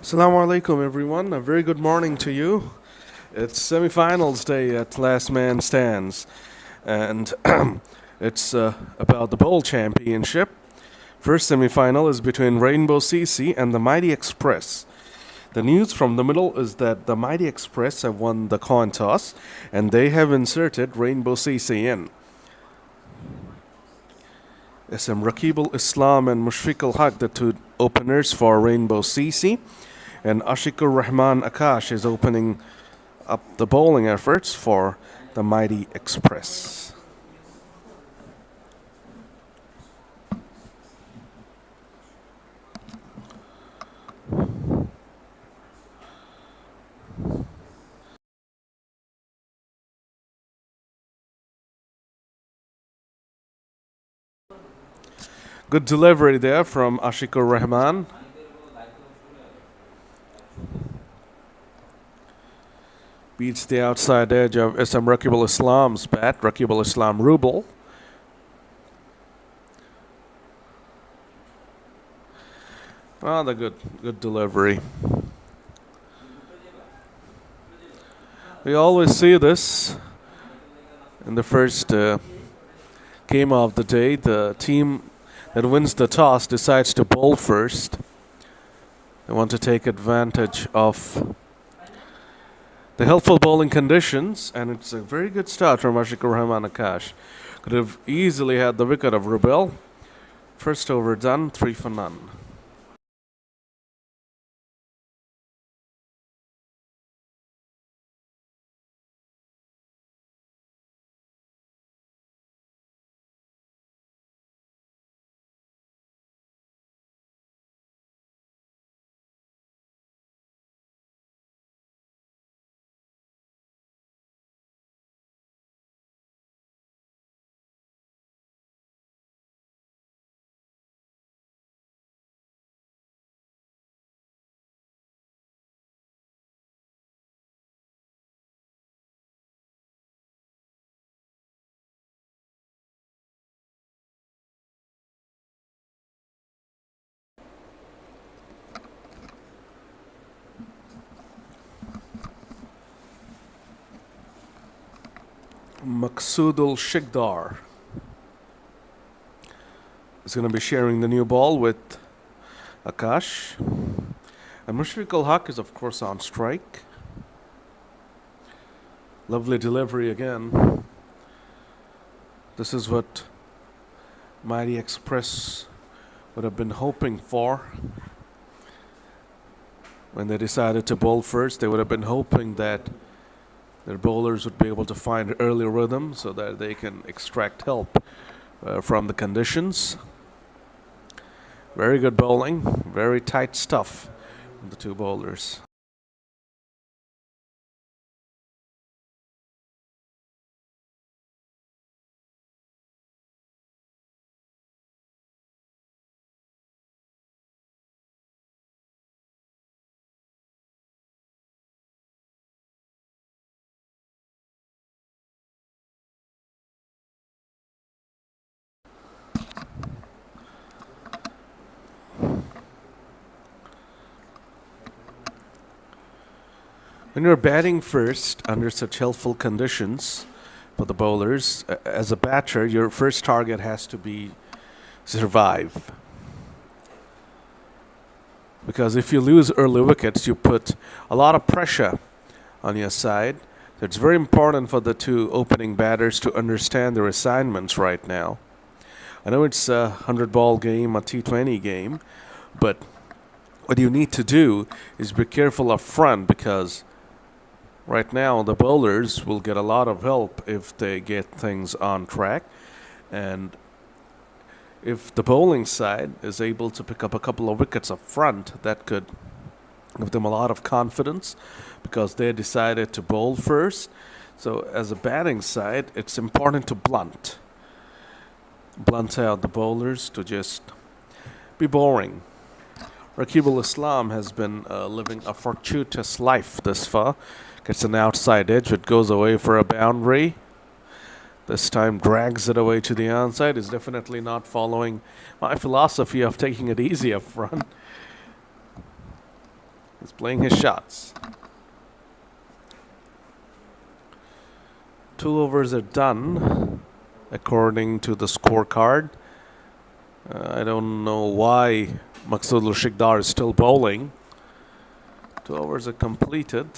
Assalamu alaikum, everyone. A very good morning to you. It's semifinals day at Last Man Stands, and it's about the bowl championship. First semifinal is between Rainbow CC and the Mighty Express. The news from the middle is that the Mighty Express have won the coin toss, and they have inserted Rainbow CC in. SM Rakibul Islam and Mushfiq al Haq, the two openers for Rainbow CC. And Ashikur Rahman Akash is opening up the bowling efforts for the Mighty Express. Good delivery there from Ashikur Rahman. Beats the outside edge of SM Rakibul Islam's bat, Rakibul Islam Rubel. The good delivery. We always see this in the first game of the day. The team that wins the toss decides to bowl first. They want to take advantage of the helpful bowling conditions, and it's a very good start from Ashikur Rahman Akash. Could have easily had the wicket of Rubel. First over done, 3 for none. Maqsoodul Shikdar is going to be sharing the new ball with Akash. And Mushfiq al Haq is, of course, on strike. Lovely delivery again. This is what Mighty Express would have been hoping for. When they decided to bowl first, they would have been hoping that their bowlers would be able to find early rhythm so that they can extract help from the conditions. Very good bowling, very tight stuff from the two bowlers. When you're batting first under such helpful conditions for the bowlers, as a batter, your first target has to be survive. Because if you lose early wickets, you put a lot of pressure on your side. So it's very important for the two opening batters to understand their assignments right now. I know it's a 100-ball game, a T20 game, but what you need to do is be careful up front, because right now the bowlers will get a lot of help if they get things on track. And if the bowling side is able to pick up a couple of wickets up front, that could give them a lot of confidence because they decided to bowl first. So as a batting side, it's important to blunt out the bowlers to just be boring. Rakibul Islam has been living a fortuitous life this far. Gets an outside edge, it goes away for a boundary. This time drags it away to the onside. Is definitely not following my philosophy of taking it easy up front. He's playing his shots. 2 overs are done, according to the scorecard. I don't know why Maqsood al-Shiqdar is still bowling. 2 overs are completed.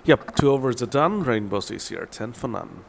Yep, 2 overs are done. Rainbow CCR 10 for none.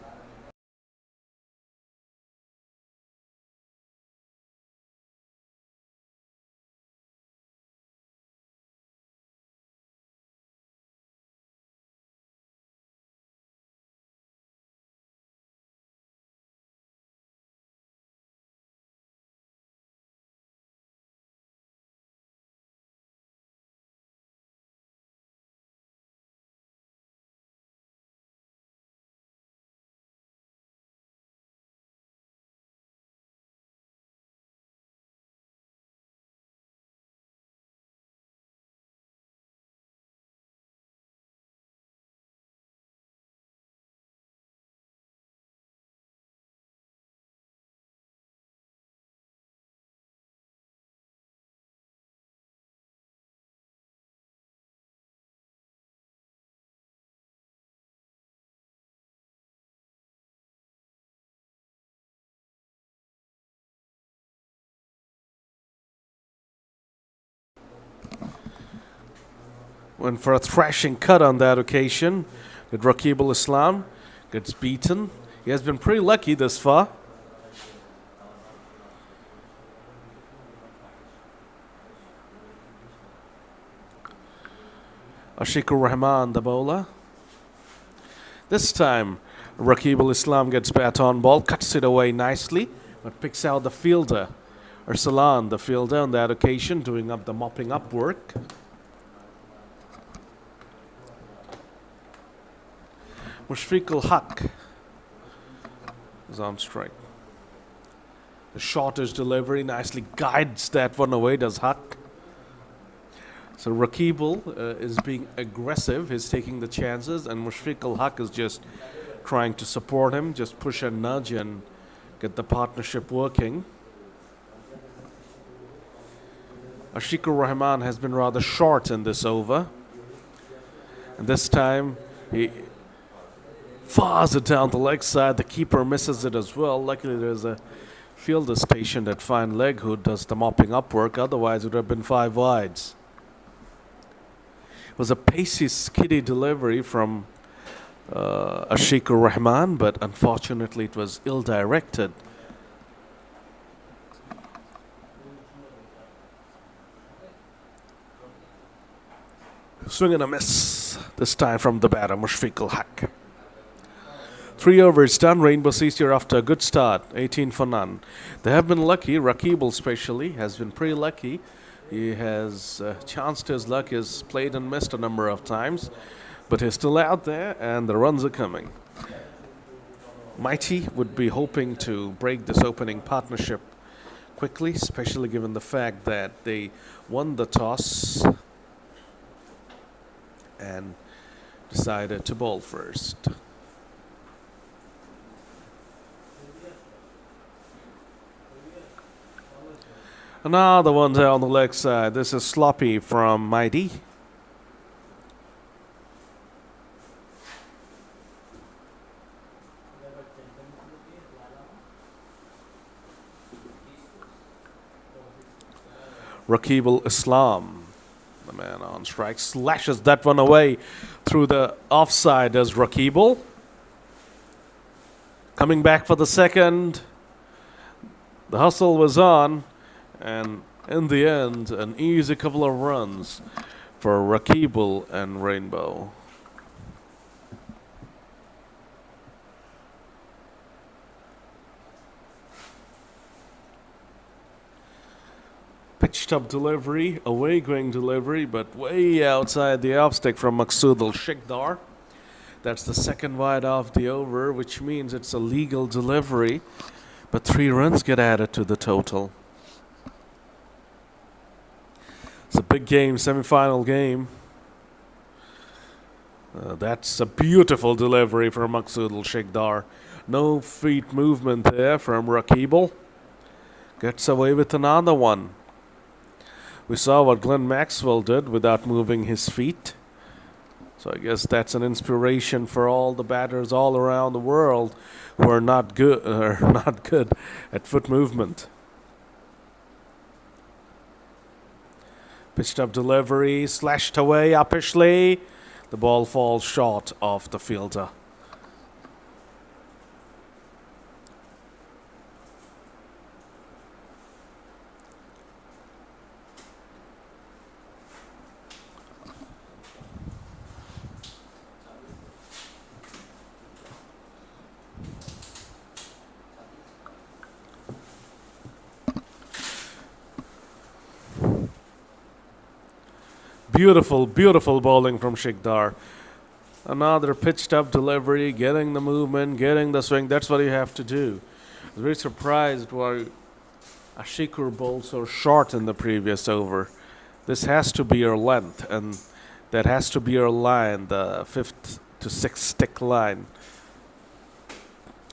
Went for a thrashing cut on that occasion. That Raqib al-Islam gets beaten. He has been pretty lucky this far. Ashikur Rahman, the bowler. This time, Raqib al-Islam gets bat on ball, cuts it away nicely, but picks out the fielder. Arsalan, the fielder, on that occasion, doing up the mopping up work. Mushfiq al-Haq is on strike. The shortest delivery nicely guides that one away, does Haq. So Raqib is being aggressive, he's taking the chances, and Mushfiq al-Haq is just trying to support him, just push and nudge and get the partnership working. Ashikur Rahman has been rather short in this over. And this time he fires it down the leg side. The keeper misses it as well. Luckily there's a fielder stationed at fine leg who does the mopping up work. Otherwise it would have been 5 wides. It was a pacey, skiddy delivery from Ashikur Rahman, but unfortunately it was ill-directed. Swing and a miss, this time from the batter, Mushfiq al-Haq. 3 overs done, Rainbow CCR after a good start, 18 for none. They have been lucky, Raqib especially has been pretty lucky. He has chanced his luck, has played and missed a number of times, but he's still out there and the runs are coming. Mighty would be hoping to break this opening partnership quickly, especially given the fact that they won the toss and decided to bowl first. Another one there on the leg side. This is sloppy from Mighty. Raqib al-Islam, the man on strike, slashes that one away through the offside as Raqib. Coming back for the second. The hustle was on. And in the end, an easy couple of runs for Raqib and Rainbow. Pitched up delivery, away going delivery, but way outside the off stick from Maqsood al-Shiqdar. That's the second wide off the over, which means it's a legal delivery, but 3 runs get added to the total. It's a big game, semi-final game. That's a beautiful delivery from Maqsood al-Shiqdar. No feet movement there from Rakibel. Gets away with another one. We saw what Glenn Maxwell did without moving his feet. So I guess that's an inspiration for all the batters all around the world who are not good not good at foot movement. Pitched up delivery, slashed away uppishly. The ball falls short of the fielder. Beautiful, beautiful bowling from Shikdar. Another pitched up delivery, getting the movement, getting the swing. That's what you have to do. I was very surprised why Ashikur bowled so short in the previous over. This has to be your length, and that has to be your line, the 5th to 6th stick line.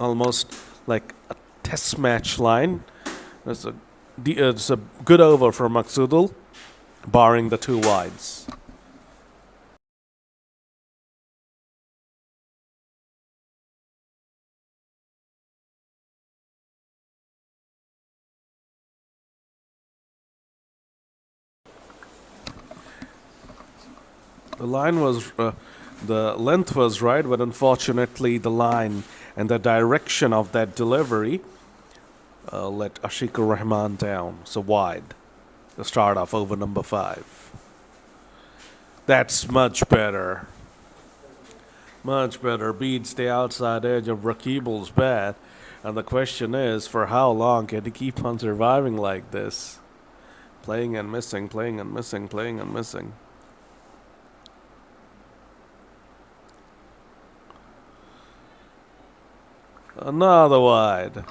Almost like a test match line. It's a good over for Maksudul, barring the 2 wides. The length was right, but unfortunately the line and the direction of that delivery let Ashikur Rahman down. So wide. The start off over number 5. That's much better. Much better. Beats the outside edge of Rakibul's bat. And the question is, for how long can he keep on surviving like this? Playing and missing, playing and missing, playing and missing. Another wide.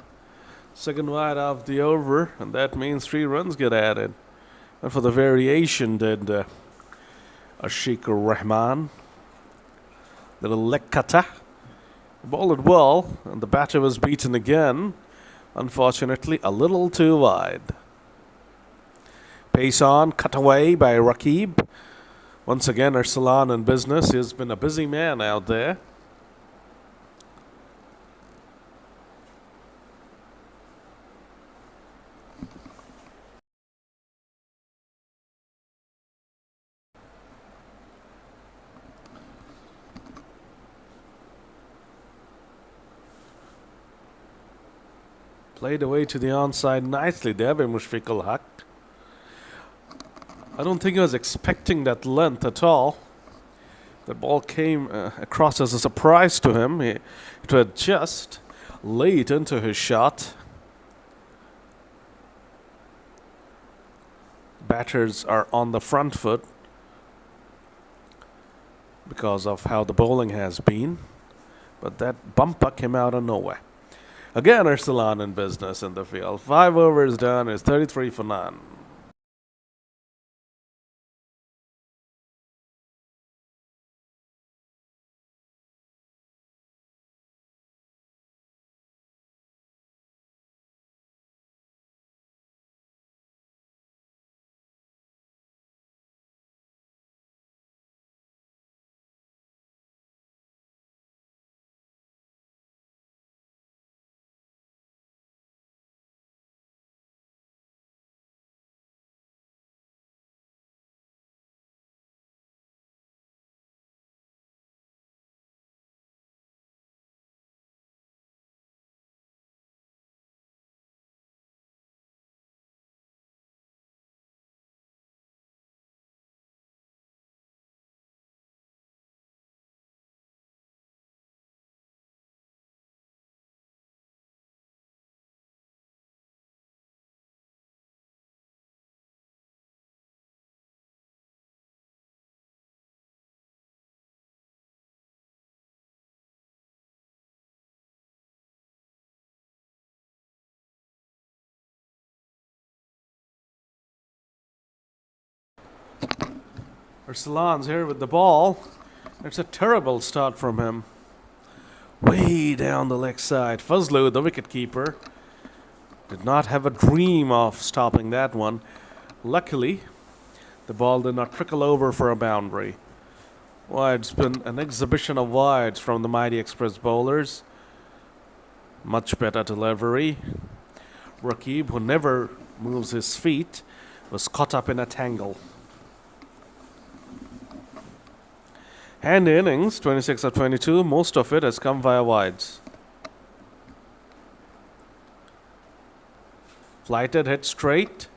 Second wide of the over, and that means 3 runs get added. And for the variation, did Ashikur Rahman. Little Lekkata. Bowled it well, and the batter was beaten again. Unfortunately, a little too wide. Pace on, cut away by Rakib. Once again, Arsalan in business. He's been a busy man out there. Played away to the onside nicely there by Mushfiqul Haq. I don't think he was expecting that length at all. The ball came across as a surprise to him. It was just late into his shot. Batters are on the front foot because of how the bowling has been. But that bumper came out of nowhere. Again, Arsalan in business in the field. 5 overs done is 33 for none. Arsalan's here with the ball. It's a terrible start from him. way down the leg side. Fazloo, the wicketkeeper, did not have a dream of stopping that one. Luckily, the ball did not trickle over for a boundary. Well, it's been an exhibition of wides from the Mighty Express bowlers. Much better delivery. Rakib, who never moves his feet, was caught up in a tangle. Hand innings, 26 of 22, most of it has come via wides. Flighted, hit straight.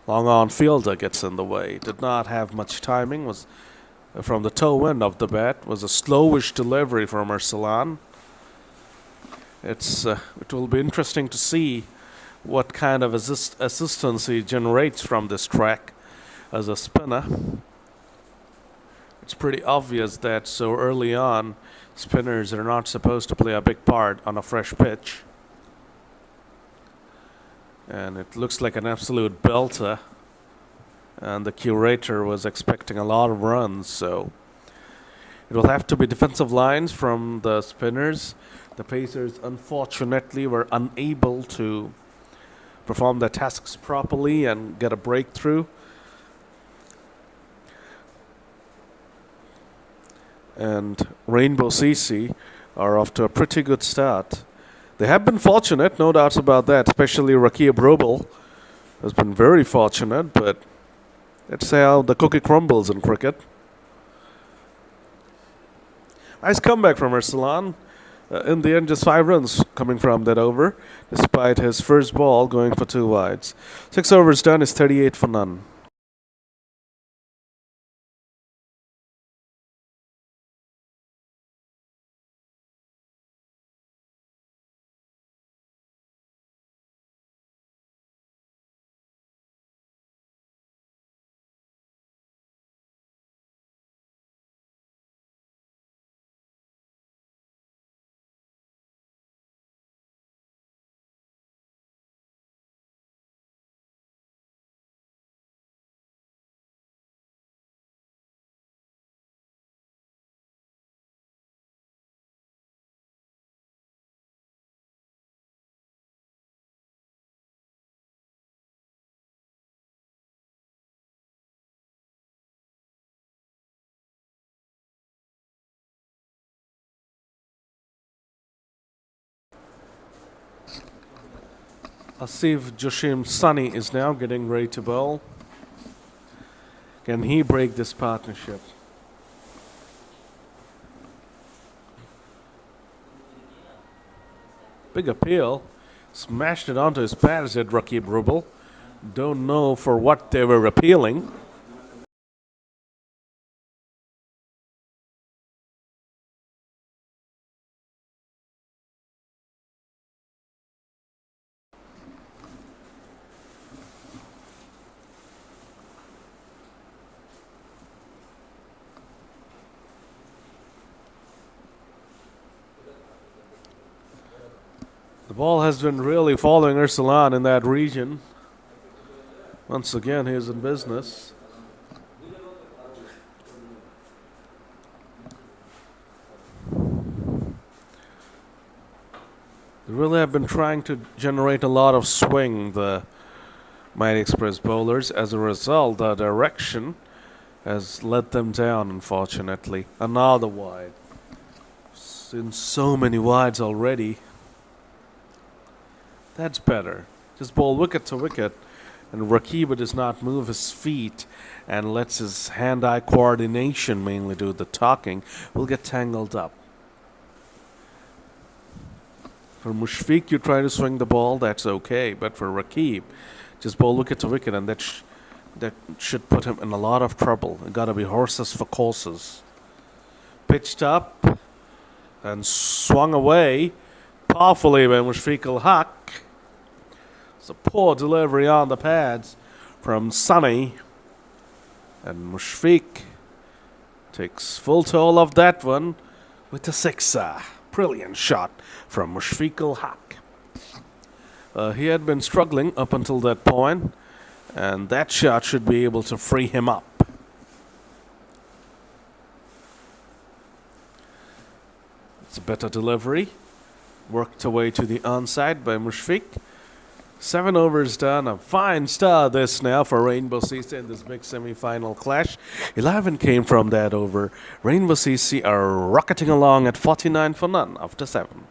Long on fielder gets in the way. Did not have much timing. Was from the toe end of the bat. Was a slowish delivery from Arsalan. It will be interesting to see what kind of assistance he generates from this track as a spinner. It's pretty obvious that so early on, spinners are not supposed to play a big part on a fresh pitch. And it looks like an absolute belter. And the curator was expecting a lot of runs, so it will have to be defensive lines from the spinners. The Pacers, unfortunately, were unable to perform their tasks properly and get a breakthrough. And Rainbow CC are off to a pretty good start. They have been fortunate, no doubts about that, especially Rakib Rubel has been very fortunate, but let's see how the cookie crumbles in cricket. Nice comeback from Arsalan. In the end, just 5 runs coming from that over, despite his first ball going for 2 wides. 6 overs done is 38 for none. Asif Joshim Sunny is now getting ready to bowl. Can he break this partnership? Big appeal. Smashed it onto his pad, said Rakib Rubel. Don't know for what they were appealing. The ball has been really following Arsalan in that region. Once again, he's in business. They really have been trying to generate a lot of swing, the Mighty Express bowlers. As a result, the direction has let them down, unfortunately. Another wide. Seen so many wides already. That's better. Just bowl wicket to wicket, and Rakib does not move his feet and lets his hand-eye coordination mainly do the talking. Will get tangled up. For Mushfiq, you try to swing the ball, that's okay. But for Rakib, just bowl wicket to wicket, and that should put him in a lot of trouble. It got to be horses for courses. Pitched up and swung away powerfully by Mushfiq al-Haq. It's a poor delivery on the pads from Sunny. And Mushfiq takes full toll of that one with a sixer. Brilliant shot from Mushfiq al-Haq. He had been struggling up until that point, and that shot should be able to free him up. It's a better delivery. Worked away to the onside by Mushfiq. 7 overs done. A fine start this now for Rainbow CC in this big semi-final clash. 11 came from that over. Rainbow CC are rocketing along at 49 for none after 7.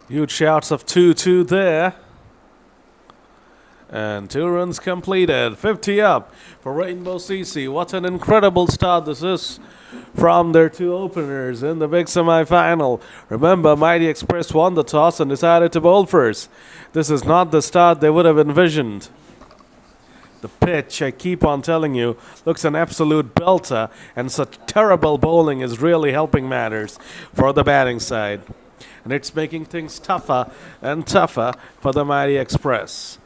Huge shouts of 2-2 there. And 2 runs completed. 50 up for Rainbow CC. What an incredible start this is from their 2 openers in the big semi-final. Remember, Mighty Express won the toss and decided to bowl first. This is not the start they would have envisioned. The pitch, I keep on telling you, looks an absolute belter, and such terrible bowling is really helping matters for the batting side. And it's making things tougher and tougher for the Mighty Express.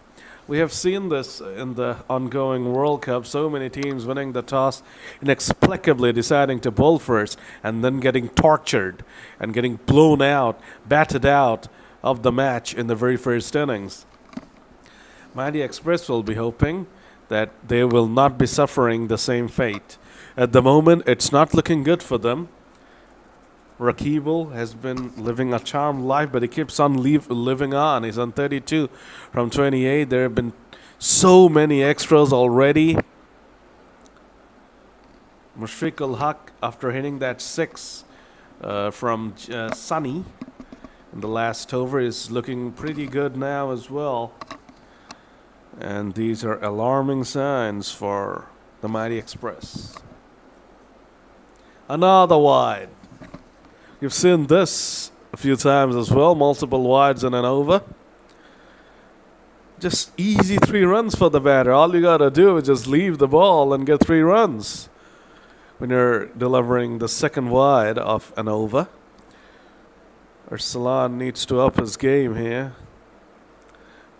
We have seen this in the ongoing World Cup, so many teams winning the toss, inexplicably deciding to bowl first and then getting tortured and getting blown out, batted out of the match in the very first innings. Mighty Express will be hoping that they will not be suffering the same fate. At the moment, it's not looking good for them. Rakibul has been living a charmed life, but he keeps on living on. He's on 32 from 28. There have been so many extras already. Mushfiq ul Haq, after hitting that 6 from Sunny in the last over, is looking pretty good now as well. And these are alarming signs for the Mighty Express. Another wide. You've seen this a few times as well, multiple wides and an over. Just easy 3 runs for the batter. All you got to do is just leave the ball and get 3 runs when you're delivering the second wide of an over. Arsalan needs to up his game here.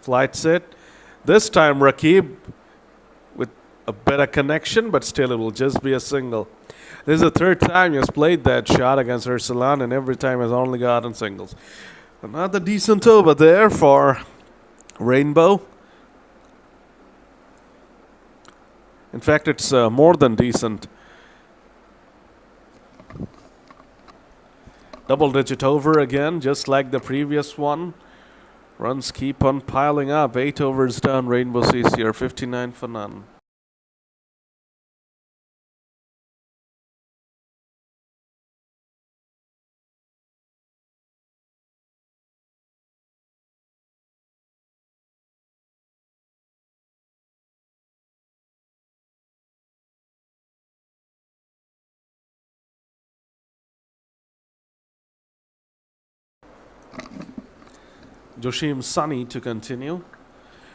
Flights it. This time Rakib with a better connection, but still it will just be a single. This is the 3rd time he's played that shot against Arsalan, and every time has only gotten singles. Another decent over there for Rainbow. In fact, it's more than decent. Double-digit over again, just like the previous one. Runs keep on piling up. 8 overs done. Rainbow CC are 59 for none. Joshim Sunny to continue.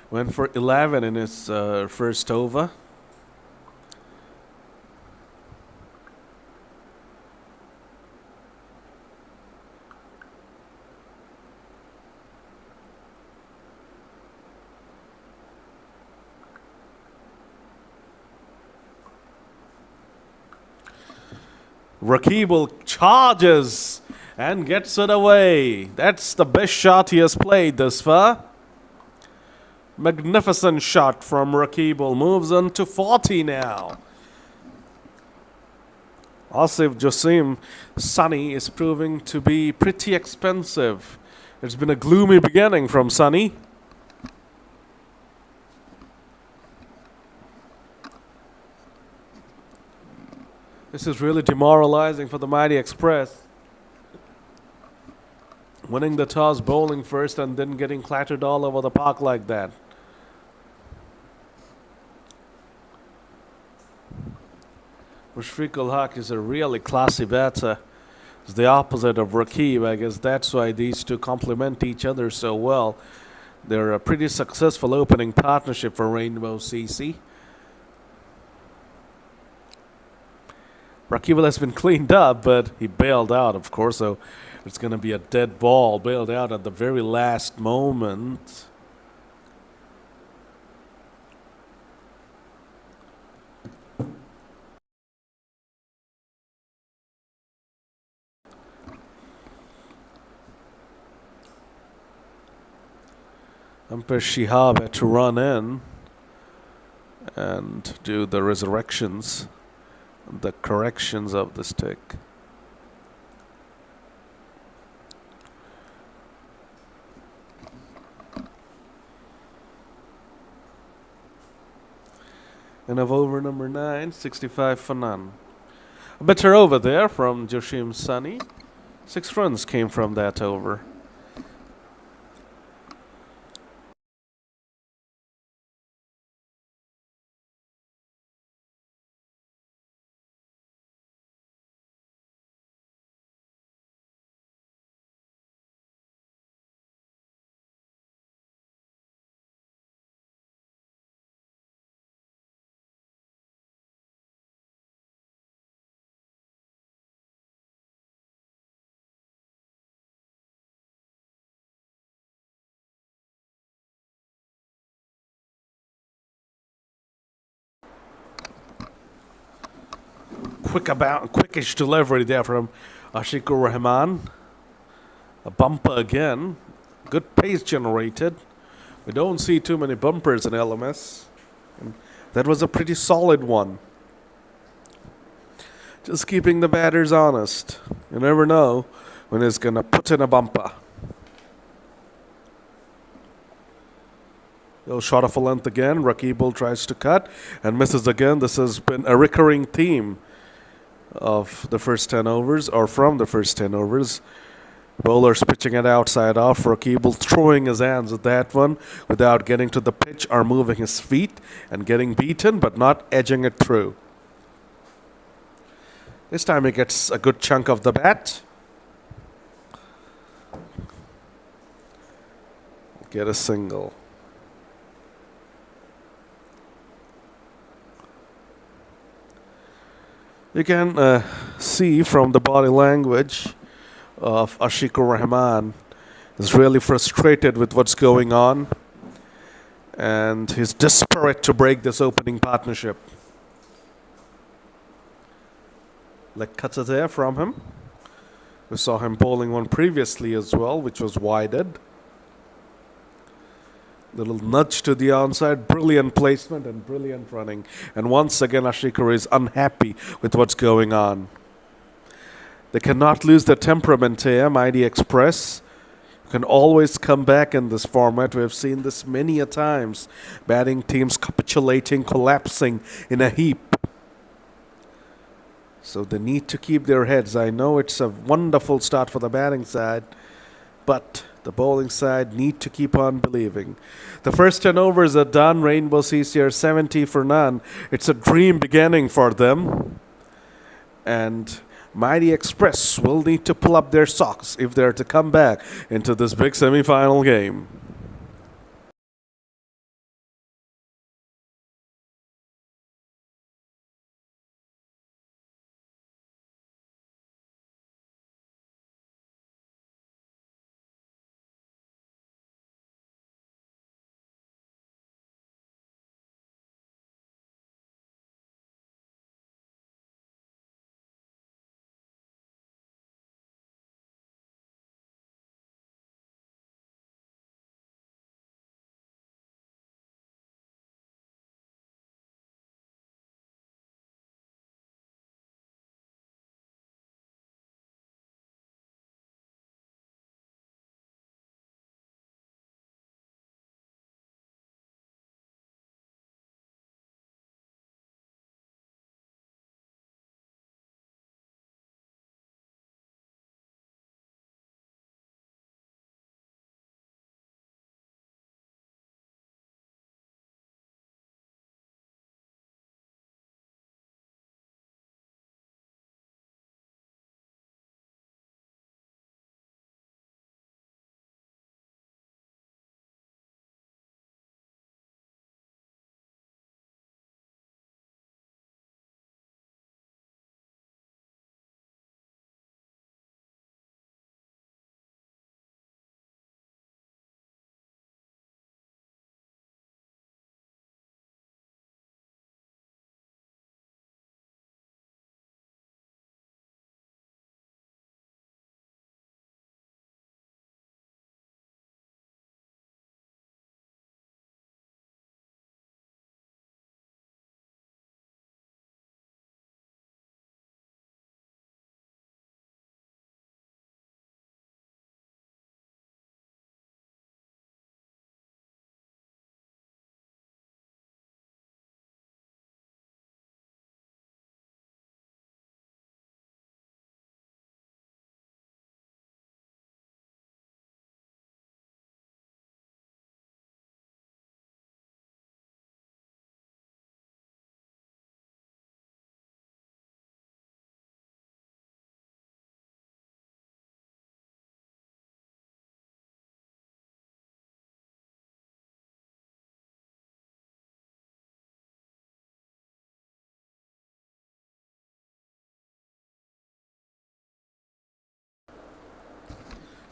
Went for 11 in his first over. Rakibul charges and gets it away. That's the best shot he has played thus far. Magnificent shot from Rakibul. Moves on to 40 now. Asif Josim Sunny is proving to be pretty expensive. It's been a gloomy beginning from Sunny. This is really demoralizing for the Mighty Express. winning the toss, bowling first, and then getting clattered all over the park like that. Mushfiqul Haq is a really classy batter. It's the opposite of Rakib. I guess that's why these two complement each other so well. They're a pretty successful opening partnership for Rainbow CC. Rakib has been cleaned up, but he bailed out, of course, so it's going to be a dead ball, bailed out at the very last moment. Umpire Shihab had to run in and do the resurrections, the corrections of the stick. And of over number 9, 65 for none. A better over there from Joshim Sani. 6 runs came from that over. Quickish delivery there from Ashikur Rahman. A bumper again. Good pace generated. We don't see too many bumpers in LMS. And that was a pretty solid one. Just keeping the batters honest. You never know when it's going to put in a bumper. Little shot of a length again. Rakibul tries to cut and misses again. This has been a recurring theme of the first 10 overs, or from the first 10 overs. Bowlers pitching it outside off. Rakibul throwing his hands at that one without getting to the pitch or moving his feet and getting beaten, but not edging it through. This time he gets a good chunk of the bat. Get a single. You can see from the body language of Ashikur Rahman, is really frustrated with what's going on, and he's desperate to break this opening partnership. Leg cutter there from him. We saw him bowling one previously as well, which was wided. Little nudge to the onside, brilliant placement and brilliant running. And once again, Ashikur is unhappy with what's going on. They cannot lose their temperament here, Mighty Express. You can always come back in this format. We have seen this many a times. Batting teams capitulating, collapsing in a heap. So they need to keep their heads. I know it's a wonderful start for the batting side, but the bowling side need to keep on believing. The first 10 overs are done. Rainbow CC are 70 for none. It's a dream beginning for them. And Mighty Express will need to pull up their socks if they're to come back into this big semi-final game.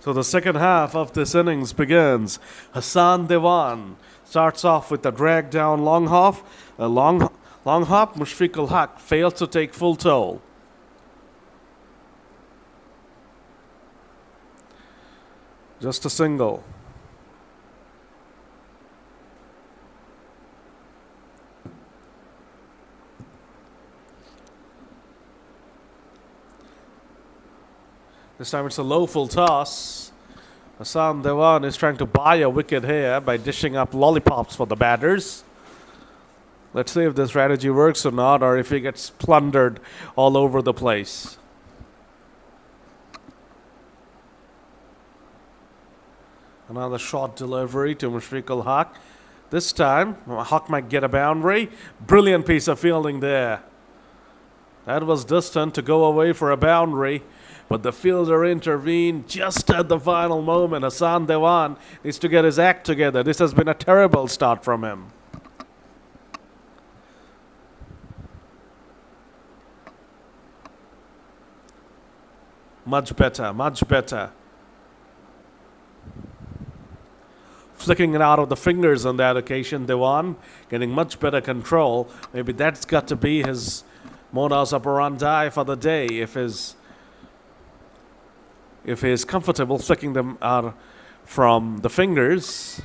So the second half of this innings begins. Hassan Dewan starts off with a drag down long hop. Mushfiq ul Haq fails to take full toll. Just a single. This time it's a low full toss. Hassan Dewan is trying to buy a wicket here by dishing up lollipops for the batters. Let's see if this strategy works or not, or if he gets plundered all over the place. Another short delivery to Mushfiq ul Haq. This time, Haq might get a boundary. Brilliant piece of fielding there. That was distant to go away for a boundary, but the fielder intervened just at the final moment. Hassan Dewan needs to get his act together. This has been a terrible start from him. Much better, much better. Flicking it out of the fingers on that occasion, Dewan getting much better control. Maybe that's got to be his modus operandi for the day. If he's comfortable flicking them out from the fingers.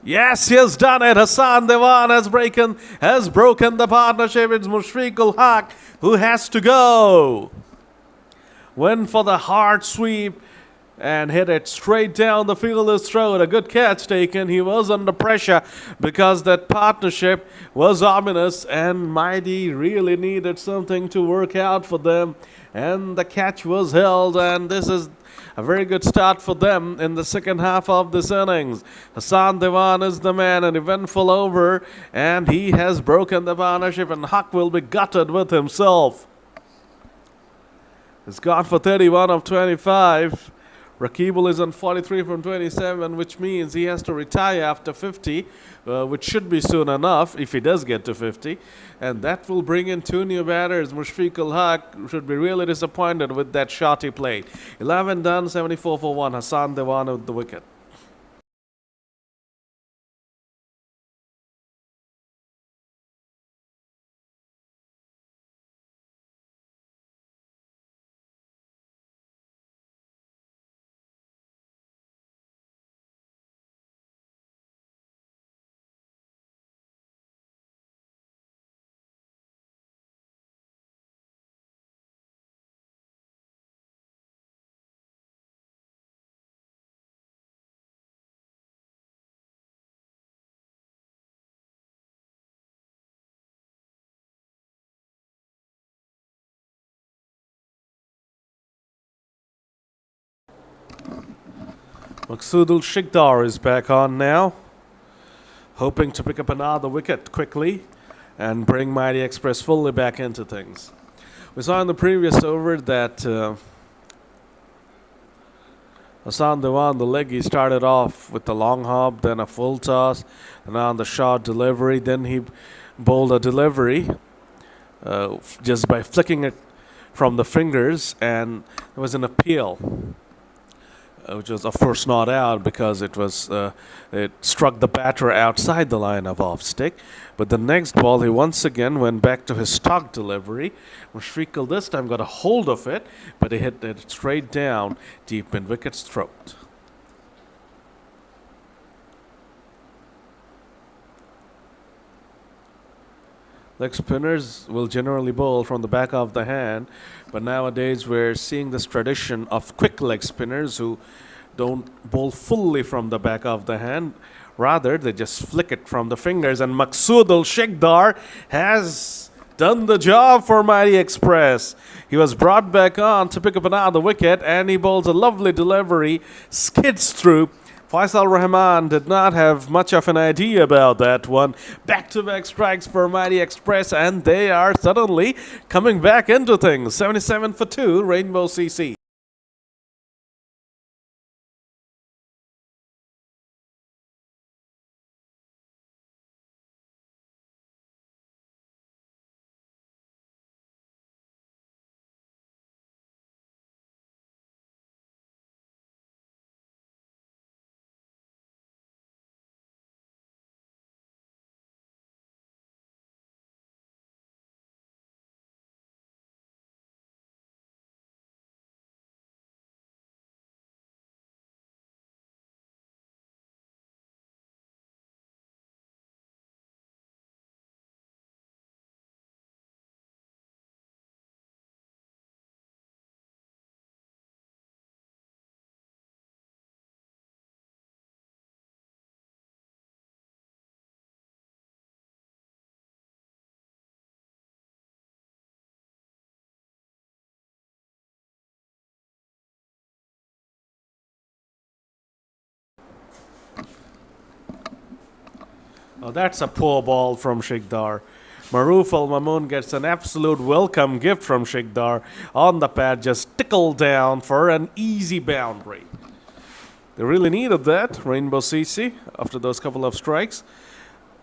Yes, he has done it. Hassan Dewan has broken the partnership. It's Mushfiq ul Haq who has to go. Went for the hard sweep and hit it straight down the fielder's throat. A good catch taken. He was under pressure because that partnership was ominous, and Mighty really needed something to work out for them. And the catch was held, and this is a very good start for them in the second half of this innings. Hassan Dewan is the man, an eventful over, and he has broken the partnership, and Haq will be gutted with himself. It's gone for 31 of 25. Rakibul is on 43 from 27, which means he has to retire after 50, which should be soon enough if he does get to 50. And that will bring in two new batters. Mushfiq ul Haq should be really disappointed with that shot he played. 11 done, 74 for 1. Hassan Dewan with the wicket. Maqsoodul Shikhar is back on now, hoping to pick up another wicket quickly and bring Mighty Express fully back into things. We saw in the previous over that Hassan Dewan, the leggy, started off with the long hop, then a full toss, and on the short delivery. Then he bowled a delivery just by flicking it from the fingers, and there was an appeal, which was of course not out because it struck the batter outside the line of off stick. But the next ball, he once again went back to his stock delivery. Mushfiq this time got a hold of it, but he hit it straight down deep in wicket's throat. Leg spinners will generally bowl from the back of the hand, but nowadays we're seeing this tradition of quick leg spinners who don't bowl fully from the back of the hand. Rather, they just flick it from the fingers, and Maqsoodul Shikhar has done the job for Mighty Express. He was brought back on to pick up another wicket, and he bowls a lovely delivery, skids through. Faisal Rahman did not have much of an idea about that one. Back-to-back strikes for Mighty Express, and they are suddenly coming back into things. 77 for 2, Rainbow CC. Oh, that's a poor ball from Shikdar. Maruf Al Mamoon gets an absolute welcome gift from Shikdar on the pad, just tickled down for an easy boundary. They really needed that, Rainbow CC, after those couple of strikes.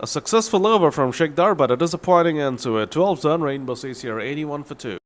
A successful over from Shikdar, but a disappointing end to it. 12 done, Rainbow CC are 81 for 2.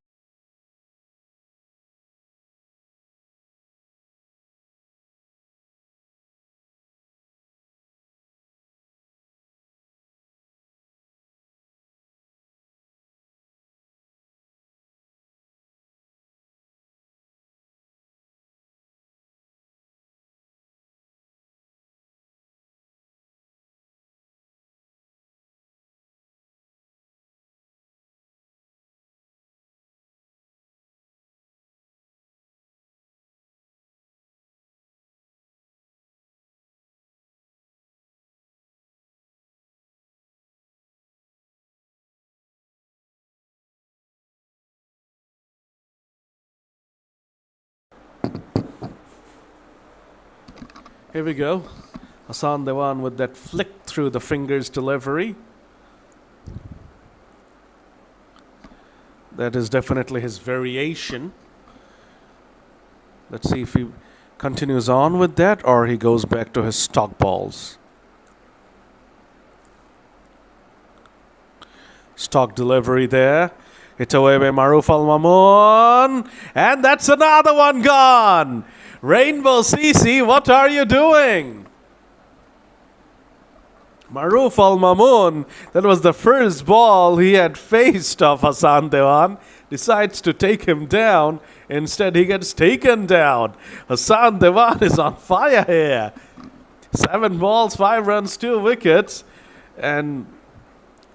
Here we go. Hassan Dewan with that flick through the fingers delivery. That is definitely his variation. Let's see if he continues on with that or he goes back to his stock balls. Stock delivery there. Hit away by Maruf Al Mamoon. And that's another one gone. Rainbow CC, what are you doing? Maruf Al Mamoon, that was the first ball he had faced of Hassan Dewan, decides to take him down. Instead, he gets taken down. Hassan Dewan is on fire here. 7 balls, 5 runs, 2 wickets. And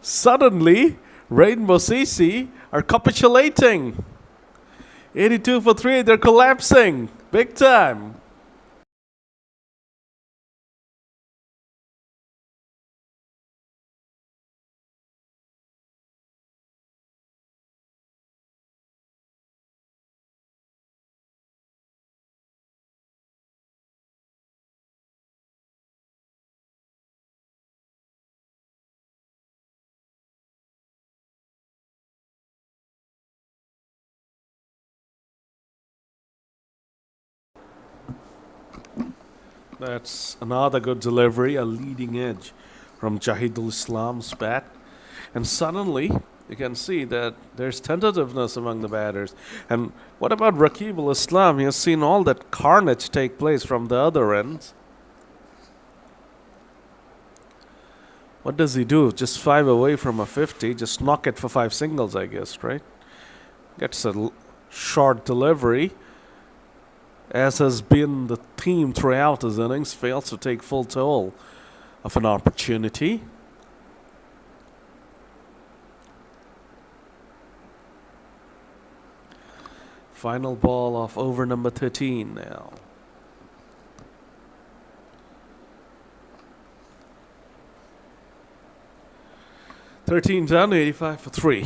suddenly, Rainbow CC are capitulating. 82 for 3, they're collapsing. Big time. That's another good delivery, a leading edge from Jahidul Islam's bat. And suddenly, you can see that there's tentativeness among the batters. And what about Rakibul Islam? He has seen all that carnage take place from the other end. What does he do? Just 5 away from a 50, just knock it for 5 singles, I guess, right? Gets a short delivery. As has been the theme throughout his innings, fails to take full toll of an opportunity. Final ball of over number 13 now. 13 done, 85 for 3.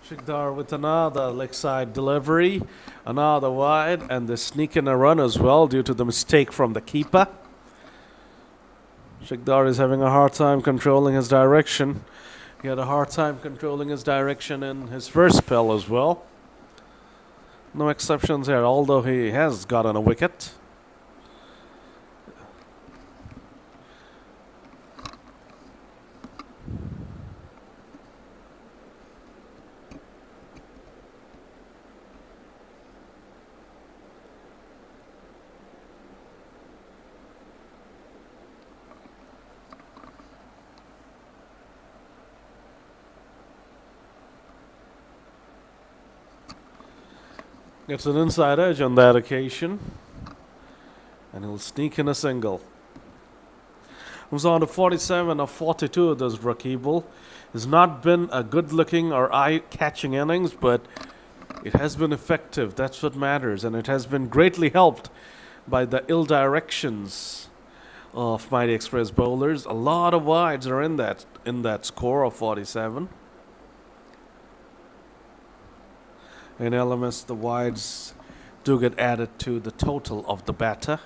Shikdar with another leg side delivery, another wide, and they sneak in a run as well due to the mistake from the keeper. Shikdar is having a hard time controlling his direction. He had a hard time controlling his direction in his first spell as well. No exceptions here, although he has gotten a wicket. Gets an inside edge on that occasion. And he'll sneak in a single. Moves on to 47 of 42 of this Rakibul. Has not been a good looking or eye catching innings, but it has been effective. That's what matters. And it has been greatly helped by the ill directions of Mighty Express bowlers. A lot of wides are in that score of 47. In LMS, the wides do get added to the total of the batter.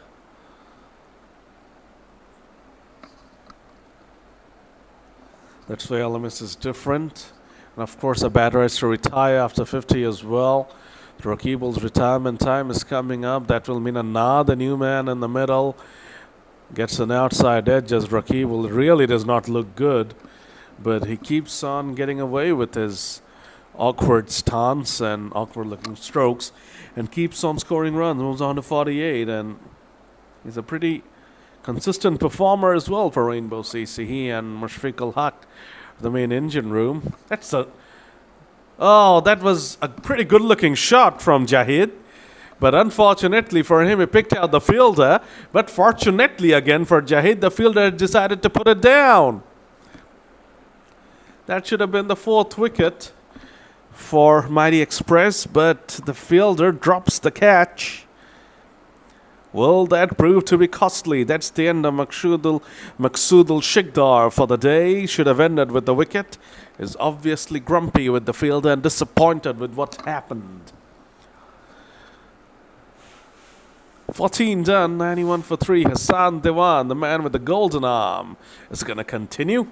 That's why LMS is different. And of course, a batter has to retire after 50 as well. Rakibul's retirement time is coming up. That will mean another new man in the middle gets an outside edge, as Rakibul really does not look good. But he keeps on getting away with his awkward stance and awkward looking strokes and keeps on scoring runs. Moves on to 48, and he's a pretty consistent performer as well for Rainbow CC. He and Mushfiq Ul Haq, the main engine room. That was a pretty good looking shot from Jahid, but unfortunately for him, he picked out the fielder. But fortunately again for Jahid, the fielder decided to put it down. That should have been the 4th wicket for Mighty Express, but the fielder drops the catch. Will that prove to be costly? That's the end of Maqsoodul Shikdar for the day. Should have ended with the wicket. Is obviously grumpy with the fielder and disappointed with what happened. 14 done, 91 for 3. Hassan Dewan, the man with the golden arm, is going to continue.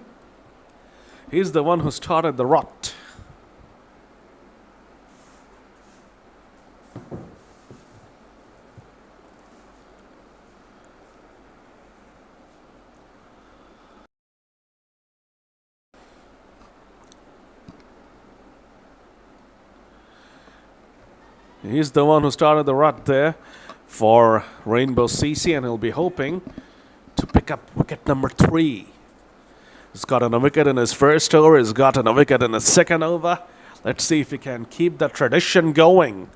He's the one who started the rot. He's the one who started the rut there for Rainbow CC, and he'll be hoping to pick up wicket number 3. He's gotten a wicket in his first over. He's gotten a wicket in his second over. Let's see if he can keep the tradition going.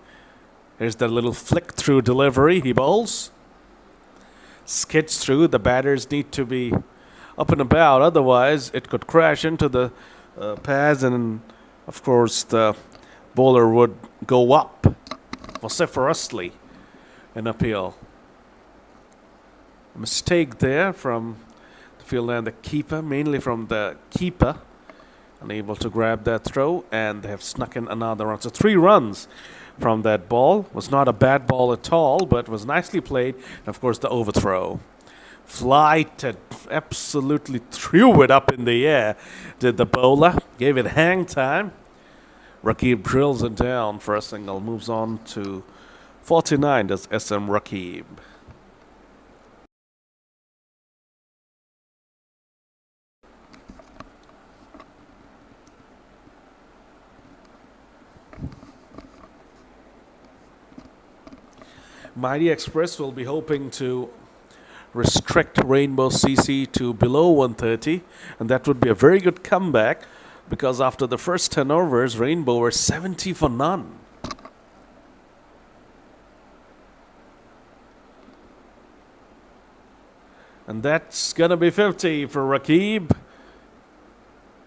Here's the little flick through delivery. He bowls. Skids through. The batters need to be up and about. Otherwise, it could crash into the pads, and of course, the bowler would go up vociferously in appeal. A mistake there from the fielder and the keeper, mainly from the keeper, unable to grab that throw, and they have snuck in another run. So 3 runs from that ball. Was not a bad ball at all, but was nicely played. And of course, the overthrow. Flighted, absolutely threw it up in the air, did the bowler. Gave it hang time. Rakib drills it down for a single. Moves on to 49, does SM Rakib. Mighty Express will be hoping to restrict Rainbow CC to below 130, and that would be a very good comeback, because after the first 10 overs, Rainbow were 70 for none. And that's going to be 50 for Rakib.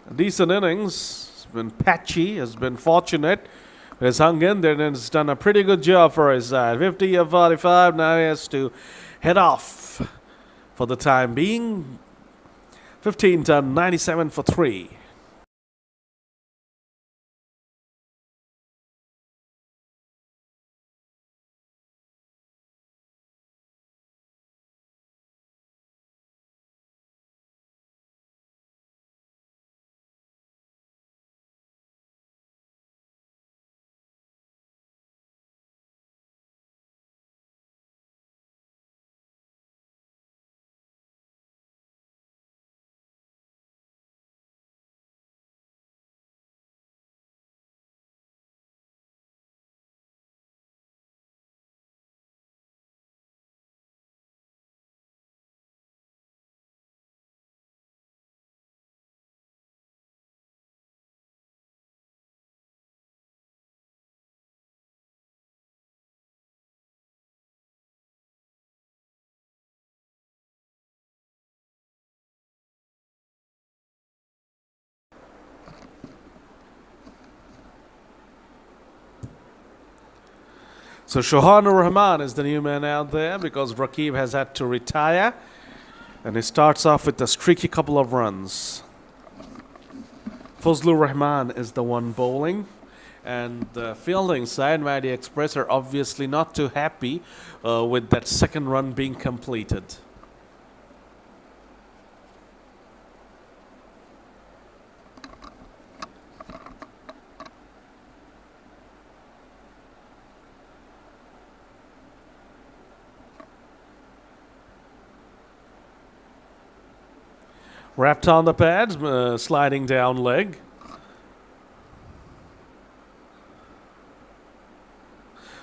A decent innings. It's been patchy, has been fortunate. Has hung in there and has done a pretty good job for his side. 50 of 45. Now he has to head off for the time being. 15 done, 97 for 3. So Shohanur Rahman is the new man out there because Rakib has had to retire. And he starts off with a streaky couple of runs. Fazlur Rahman is the one bowling. And the fielding side, Mahdi Express, are obviously not too happy with that second run being completed. Wrapped on the pads, sliding down leg.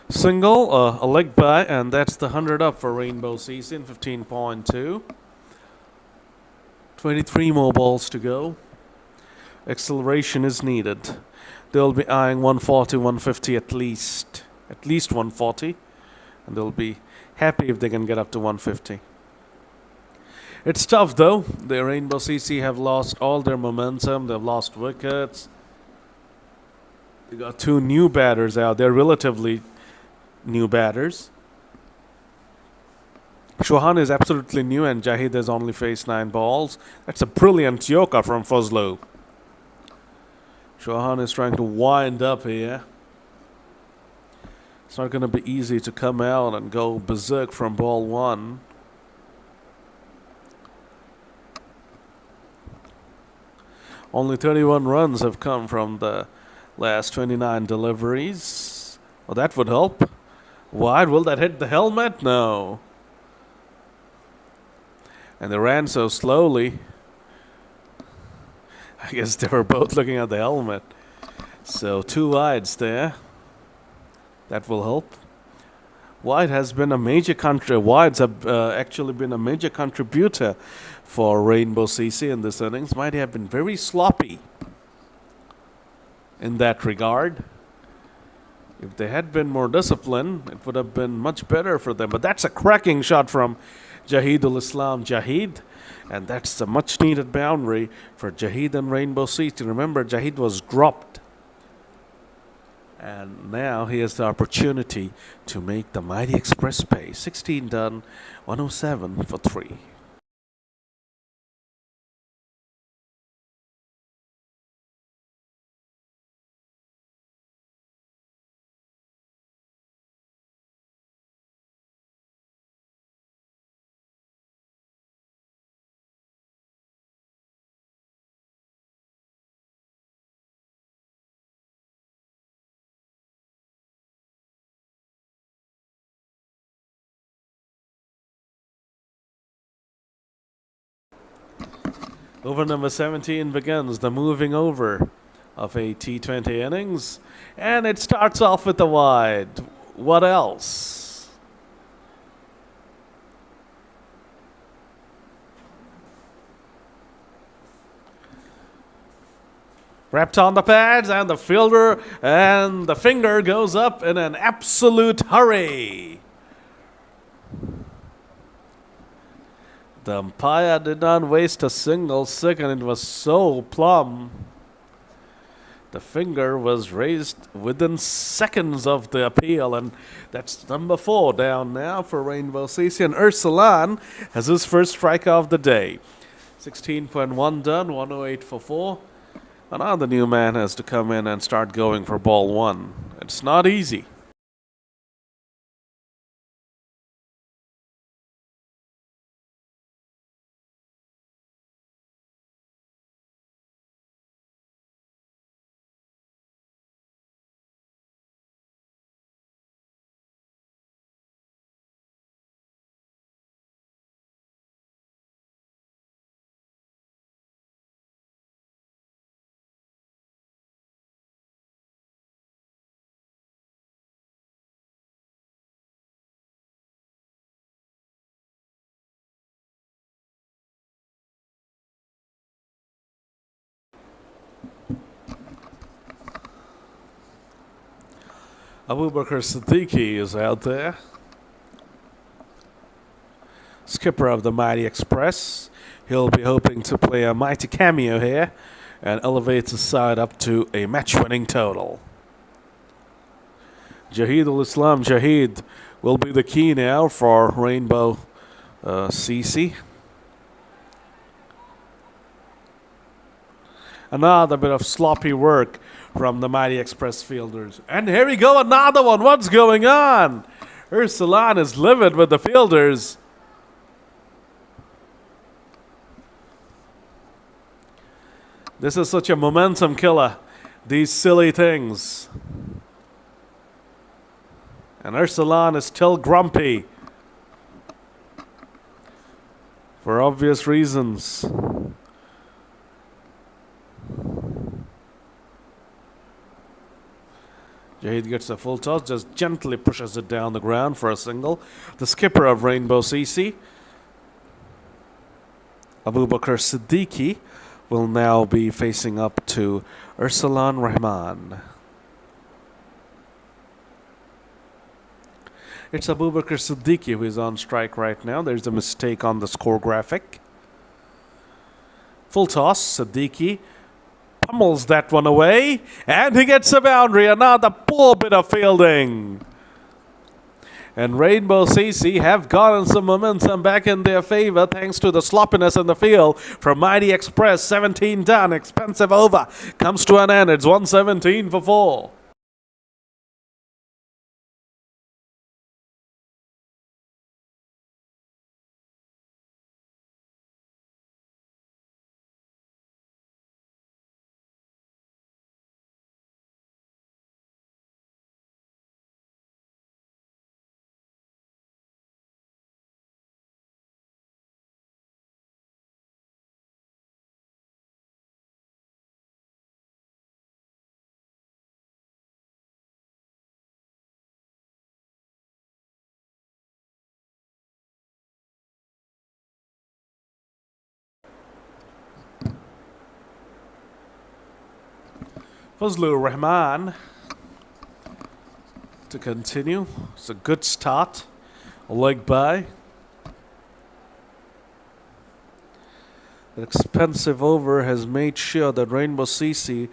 Single, a leg by, and that's the 100 up for Rainbow CC in 15.2. 23 more balls to go. Acceleration is needed. They'll be eyeing 140, 150 at least. At least 140. And they'll be happy if they can get up to 150. It's tough though. The Rainbow CC have lost all their momentum. They've lost wickets. They got two new batters out. They're relatively new batters. Shohan is absolutely new and Jahid has only faced 9 balls. That's a brilliant yoga from Fazlu. Shohan is trying to wind up here. It's not going to be easy to come out and go berserk from ball 1. Only 31 runs have come from the last 29 deliveries. Well, that would help. Wide, will that hit the helmet? No. And they ran so slowly. I guess they were both looking at the helmet. So 2 wides there. That will help. Wide has been a major wides have actually been a major contributor for Rainbow CC in this innings. Might have been very sloppy in that regard. If they had been more disciplined, it would have been much better for them. But that's a cracking shot from Jahidul Islam Jahid. And that's a much needed boundary for Jahid and Rainbow CC. Remember, Jahid was dropped. And now he has the opportunity to make the Mighty Express pay. 16 done, 107 for 3. Over number 17 begins the moving over of a T20 innings. And it starts off with the wide. What else? Wrapped on the pads and the fielder and the finger goes up in an absolute hurry. The umpire did not waste a single second. It was so plumb. The finger was raised within seconds of the appeal, and that's number 4 down now for Rainbow CC. And Ursulan has his first strike of the day. 16.1 done, 108 for 4. And now the new man has to come in and start going for ball 1. It's not easy. Abu Bakr Siddiqui is out there. Skipper of the Mighty Express. He'll be hoping to play a mighty cameo here and elevate his side up to a match-winning total. Jahid Islam Jahid will be the key now for Rainbow CC. Another bit of sloppy work from the Mighty Express fielders. And here we go, another one. What's going on? Ursulan is livid with the fielders. This is such a momentum killer. These silly things. And Ursulan is still grumpy. For obvious reasons. Jahid gets a full toss, just gently pushes it down the ground for a single. The skipper of Rainbow CC, Abubakar Siddiqui, will now be facing up to Ursulan Rahman. It's Abubakar Siddiqui who is on strike right now. There's a mistake on the score graphic. Full toss, Siddiqui pummels that one away, and he gets a boundary. Another poor bit of fielding. And Rainbow CC have gotten some momentum back in their favor thanks to the sloppiness in the field from Mighty Express. 17 done, expensive over. Comes to an end. It's 117 for 4. Fazlur Rahman to continue. It's a good start. A leg by. An expensive over has made sure that Rainbow CC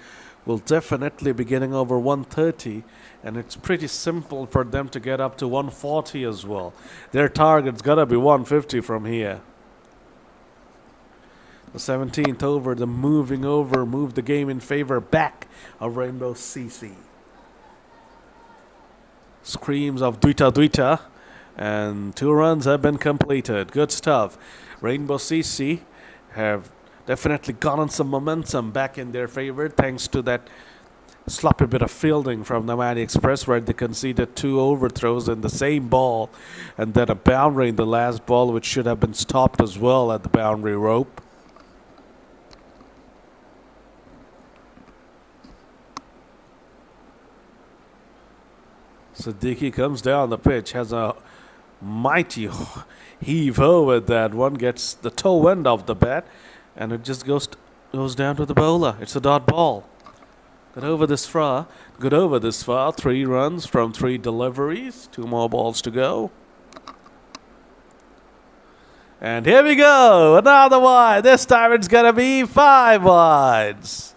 will definitely be getting over 130, and it's pretty simple for them to get up to 140 as well. Their target's gotta be 150 from here. The 17th over, the moving over, moved the game in favor back of Rainbow CC. Screams of Duita Duita, and 2 runs have been completed. Good stuff. Rainbow CC have definitely gotten some momentum back in their favor thanks to that sloppy bit of fielding from the Mighty Express, where they conceded 2 overthrows in the same ball, and then a boundary in the last ball, which should have been stopped as well at the boundary rope. Siddiqui comes down the pitch, has a mighty heave-ho with that one, gets the toe end of the bat, and it just goes down to the bowler. It's a dot ball. Got over this far. 3 runs from 3 deliveries. 2 more balls to go. And here we go. Another wide. This time it's going to be 5 wides.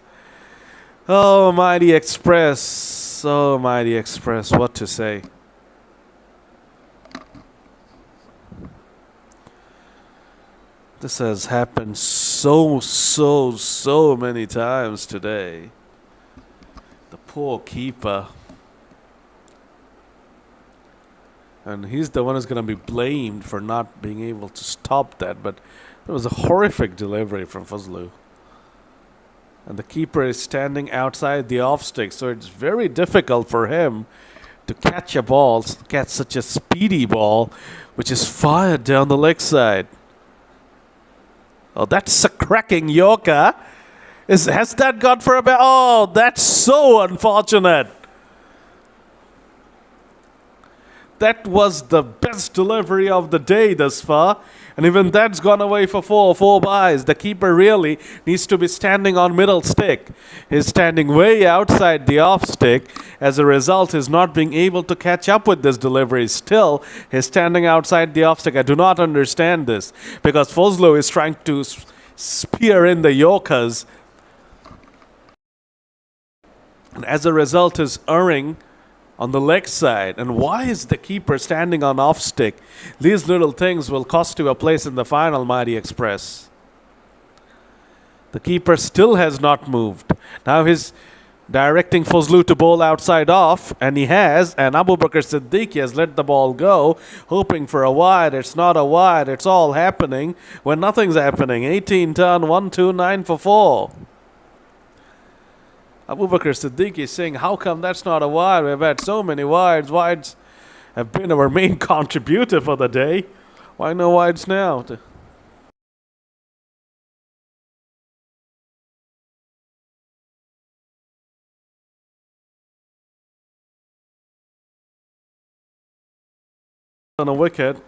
Oh, Mighty Express. Oh, Mighty Express. What to say? This has happened so many times today. The poor keeper. And he's the one who's going to be blamed for not being able to stop that. But it was a horrific delivery from Fazlu. And the keeper is standing outside the off stick, so it's very difficult for him to catch a ball, catch such a speedy ball, which is fired down the leg side. Oh, that's a cracking Yorker. Has that gone for a bat? Oh, that's so unfortunate. That was the best delivery of the day thus far. And even that's gone away for 4 byes. The keeper really needs to be standing on middle stick. He's standing way outside the off stick. As a result, he's not being able to catch up with this delivery. Still, he's standing outside the off stick. I do not understand this. Because Fazlu is trying to spear in the Yorkers. And as a result, is erring on the leg side. And why is the keeper standing on off stick? These little things will cost you a place in the final, Mighty Express. The keeper still has not moved. Now he's directing Fazloo to bowl outside off, and he has, and Abu Bakr Siddiqui has let the ball go, hoping for a wide. It's not a wide. It's all happening when nothing's happening. 18 ton, 1, 2, 9 for 4. Abu Bakr Siddiqui is saying, how come that's not a wide? We've had so many wides. Wides have been our main contributor for the day. Why no wides now? On a wicket.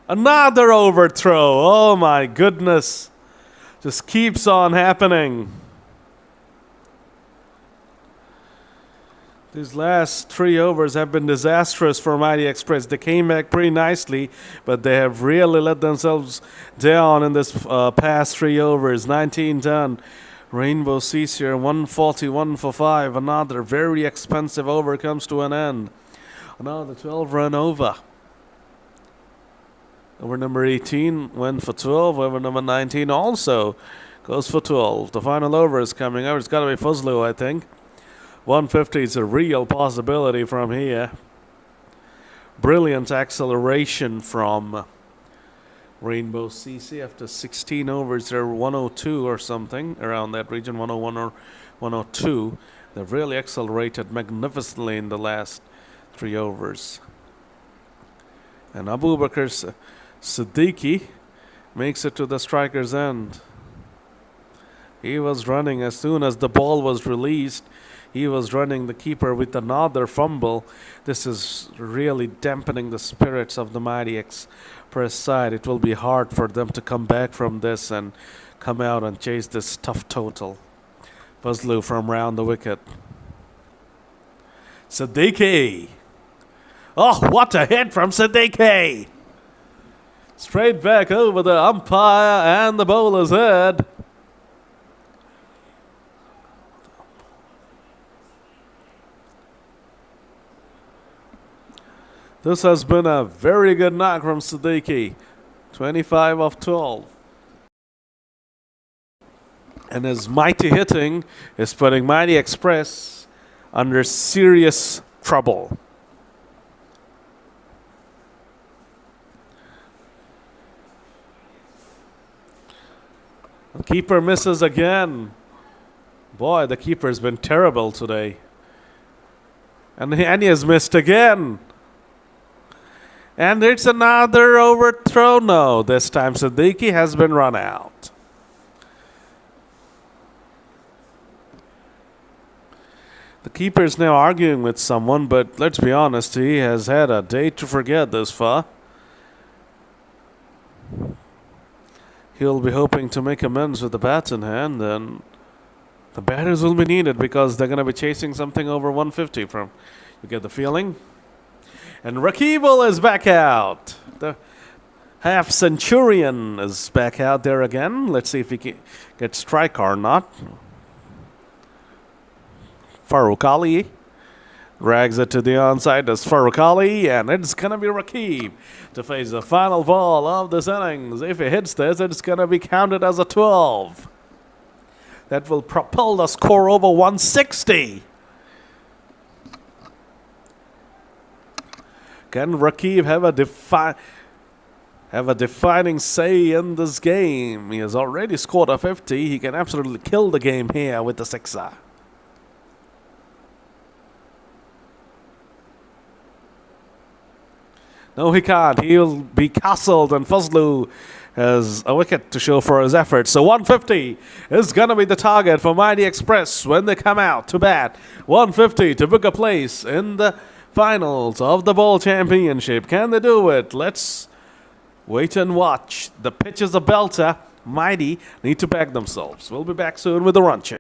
Another overthrow. Oh my goodness. Just keeps on happening. These last 3 overs have been disastrous for Mighty Express. They came back pretty nicely, but they have really let themselves down in this past 3 overs. 19 done. Rainbow Seas here, 141 for 5. Another very expensive over comes to an end. Another 12-run over. Over number 18 went for 12. Over number 19 also goes for 12. The final over is coming over. It's got to be Fazloo, I think. 150 is a real possibility from here. Brilliant acceleration from Rainbow CC after 16 overs. They're 102 or something around that region, 101 or 102. They've really accelerated magnificently in the last 3 overs. And Abu Bakr Siddiqui makes it to the striker's end. He was running as soon as the ball was released. He was running the keeper with another fumble. This is really dampening the spirits of the Mighty Express side. It will be hard for them to come back from this and come out and chase this tough total. Fazloo from round the wicket. Siddiqui. Oh, what a hit from Siddiqui. Straight back over the umpire and the bowler's head. This has been a very good knock from Siddiqui. 25 of 12. And his mighty hitting is putting Mighty Express under serious trouble. The keeper misses again. Boy, the keeper's been terrible today. And he has missed again. And it's another overthrow. No, this time Siddiqui has been run out. The keeper is now arguing with someone, but let's be honest, he has had a day to forget this far. He'll be hoping to make amends with the bats in hand, and the batters will be needed because they're going to be chasing something over 150 from. You get the feeling? And Rakibul is back out. The half centurion is back out there again. Let's see if he can get strike or not. Farooq Ali drags it to the onside. Does Farooq Ali, and it's going to be Rakib to face the final ball of this innings. If he hits this, it's going to be counted as a 12. That will propel the score over 160. Can Rakib have a defining say in this game? He has already scored a 50. He can absolutely kill the game here with the sixer. No, he can't. He'll be castled, and Fazloo has a wicket to show for his efforts. So 150 is going to be the target for Mighty Express when they come out to bat. 150 to book a place in the finals of the Bowl Championship. Can they do it? Let's wait and watch. The pitch is a belter. Mighty need to back themselves. We'll be back soon with the run check.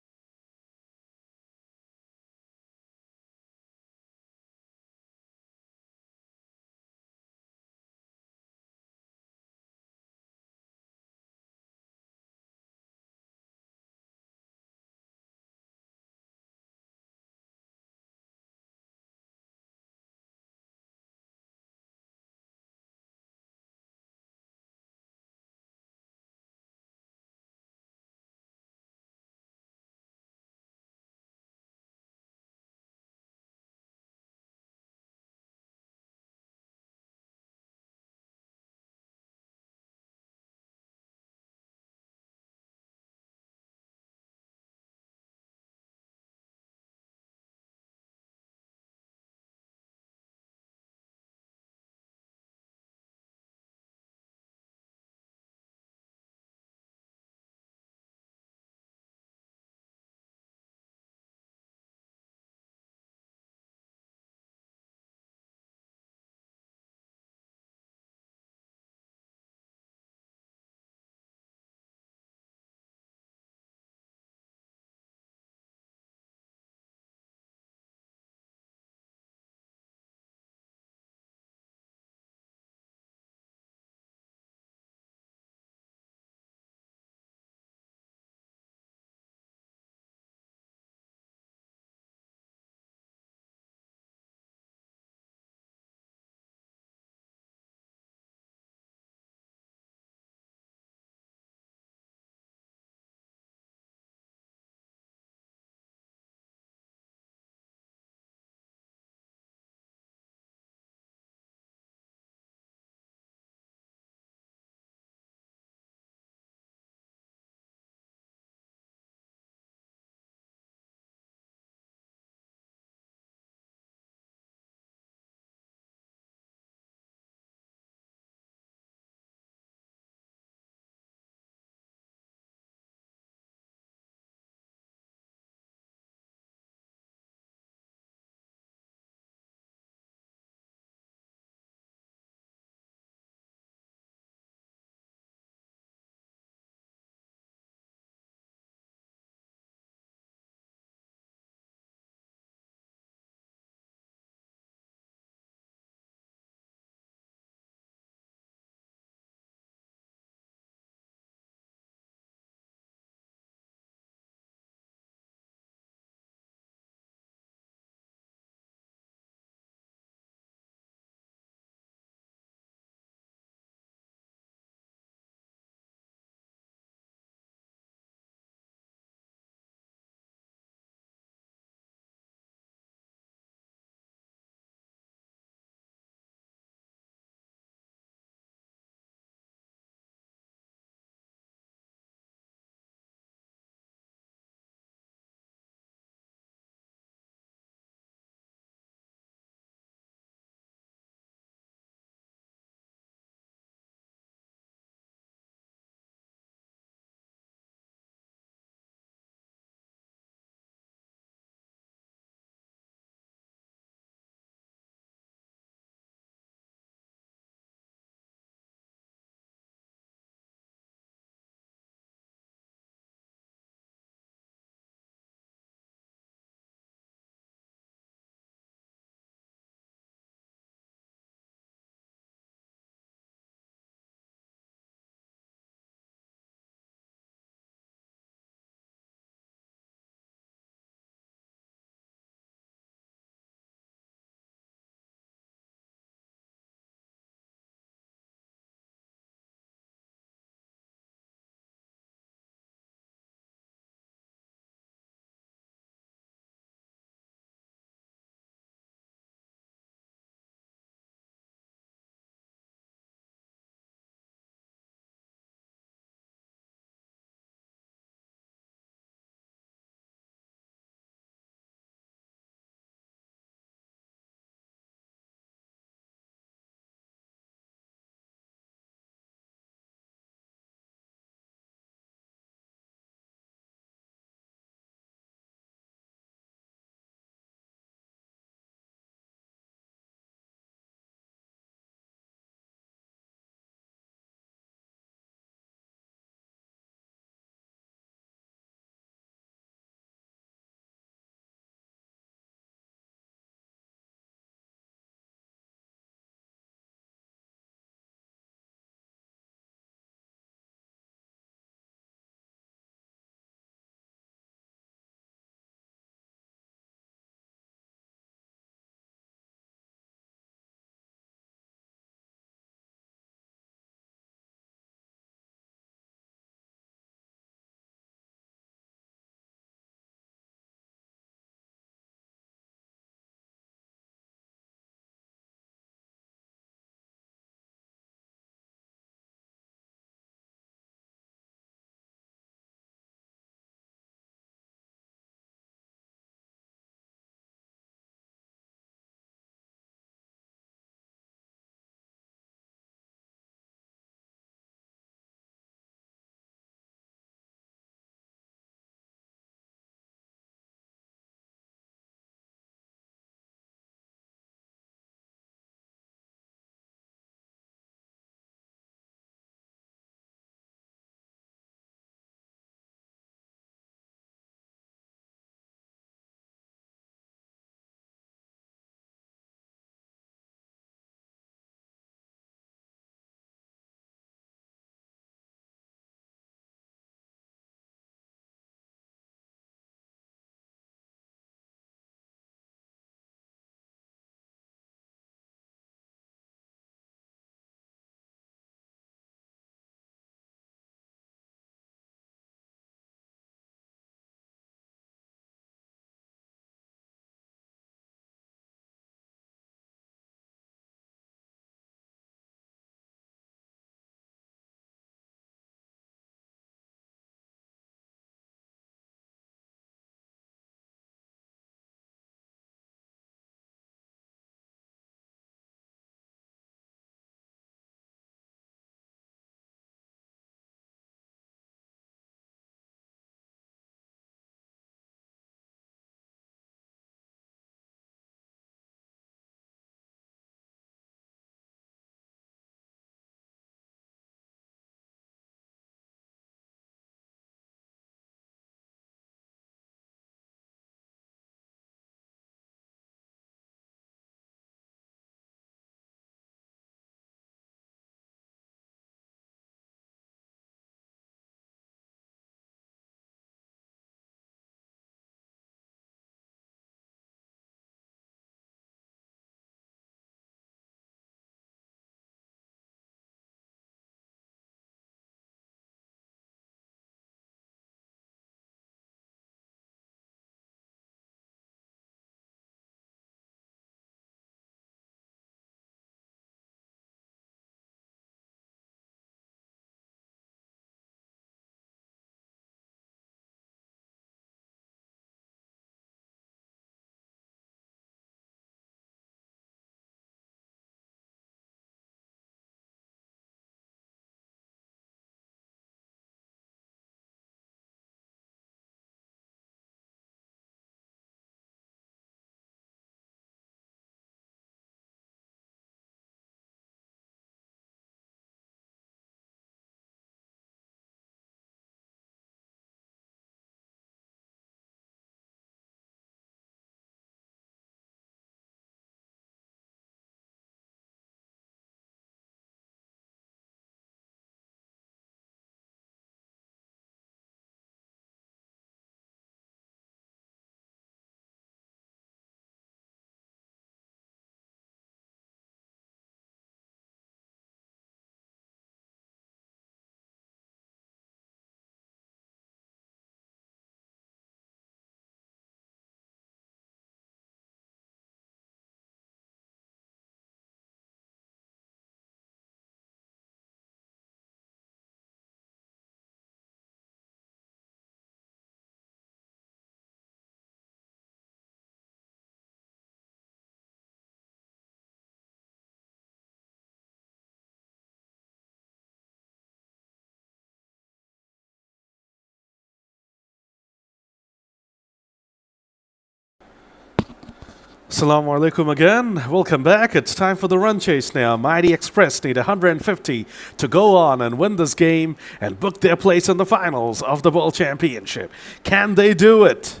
Assalamu alaikum again. Welcome back. It's time for the run chase now. Mighty Express need 150 to go on and win this game and book their place in the finals of the World Championship. Can they do it?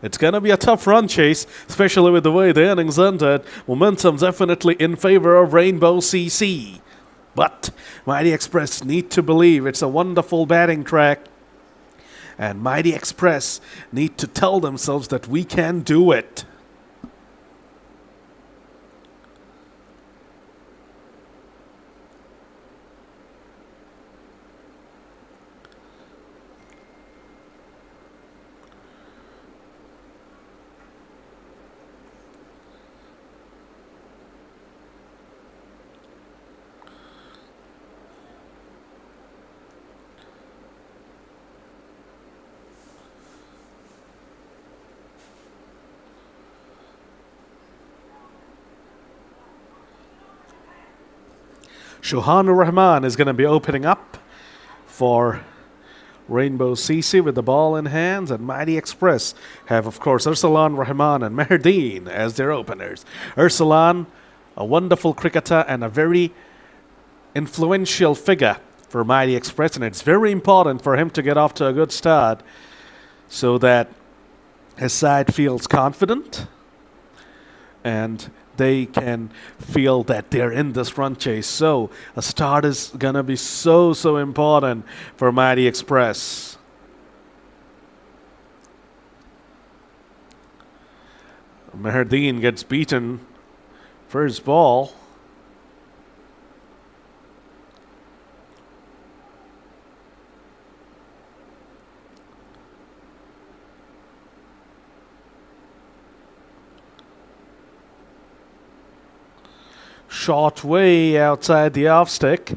It's going to be a tough run chase, especially with the way the innings ended. Momentum definitely in favor of Rainbow CC. But Mighty Express need to believe it's a wonderful batting track. And Mighty Express need to tell themselves that we can do it. Shohanur Rahman is going to be opening up for Rainbow CC with the ball in hands, and Mighty Express have, of course, Ursalan Rahman and Mehrdeen as their openers. Ursalan, a wonderful cricketer and a very influential figure for Mighty Express, and it's very important for him to get off to a good start so that his side feels confident and they can feel that they're in this run chase. So a start is going to be so important for Mighty Express. Mehrdeen gets beaten for his ball. Shot way outside the off stick.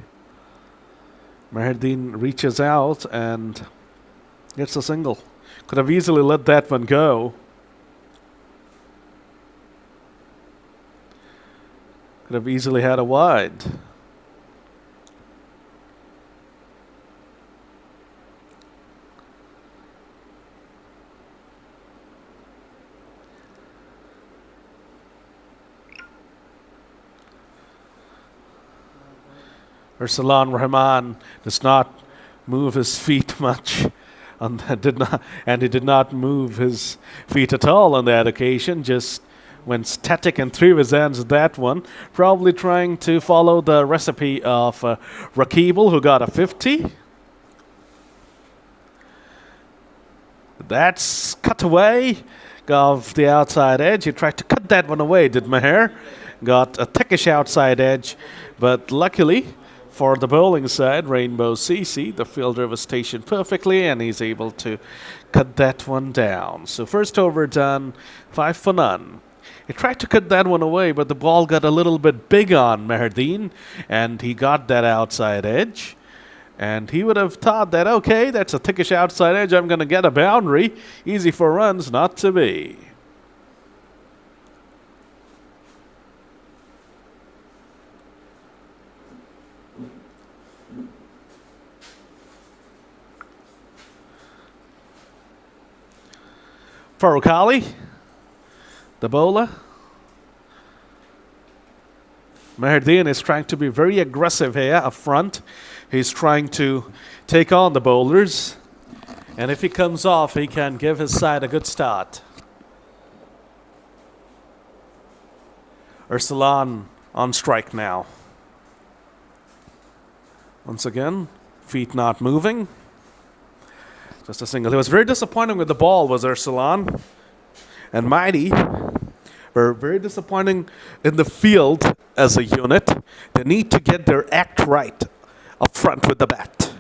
Mehrdeen reaches out and gets a single. Could have easily let that one go. Could have easily had a wide. Ursalan Rahman does not move his feet much, and he did not move his feet at all on that occasion. Just went static and threw his hands at that one, probably trying to follow the recipe of Rakibul, who got a 50. That's cut away of the outside edge. He tried to cut that one away, did Meher. Got a thickish outside edge, but luckily for the bowling side, Rainbow CC, the fielder was stationed perfectly, and he's able to cut that one down. So first over done, 5 for none. He tried to cut that one away, but the ball got a little bit big on Mehrdeen, and he got that outside edge. And he would have thought that, okay, that's a thickish outside edge, I'm going to get a boundary. Easy for runs, not to be. Farooq Ali, the bowler. Mehrdeen is trying to be very aggressive here up front. He's trying to take on the bowlers. And if he comes off, he can give his side a good start. Ursalan on strike now. Once again, feet not moving. Just a single. He was very disappointing with the ball, was Ursalan. And Mighty were very disappointing in the field as a unit. They need to get their act right up front with the bat.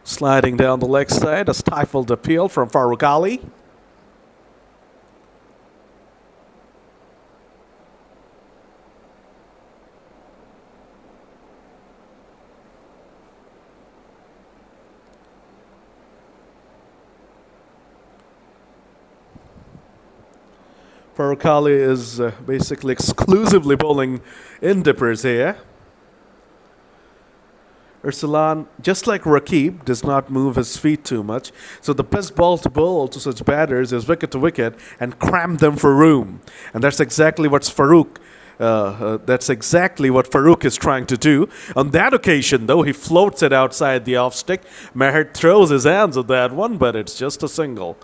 Sliding down the leg side, a stifled appeal from Farooq Ali. Farooq Ali is basically exclusively bowling in dippers here. Ursulan, just like Rakib, does not move his feet too much. So the best ball to bowl to such batters is wicket to wicket and cram them for room. And that's exactly what Farouk is trying to do. On that occasion, though, he floats it outside the off stick. Meher throws his hands at that one, but it's just a single.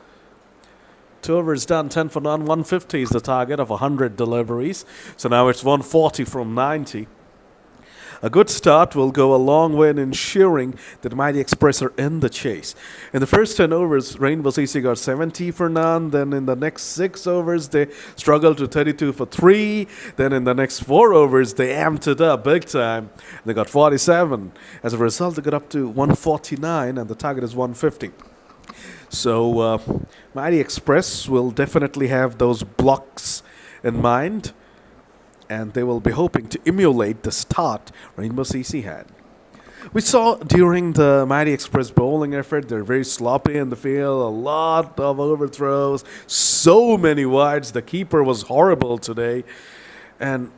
2 overs done, 10 for none. 150 is the target of 100 deliveries. So now it's 140 from 90. A good start will go a long way in ensuring that Mighty Express are in the chase. In the first 10 overs, Rainbow CC got 70 for none. Then in the next 6 overs, they struggled to 32 for 3. Then in the next 4 overs, they amped it up big time. They got 47. As a result, they got up to 149, and the target is 150. So Mighty Express will definitely have those blocks in mind, and they will be hoping to emulate the start Rainbow CC had. We saw during the Mighty Express bowling effort, they're very sloppy in the field, a lot of overthrows, so many wides. The keeper was horrible today, and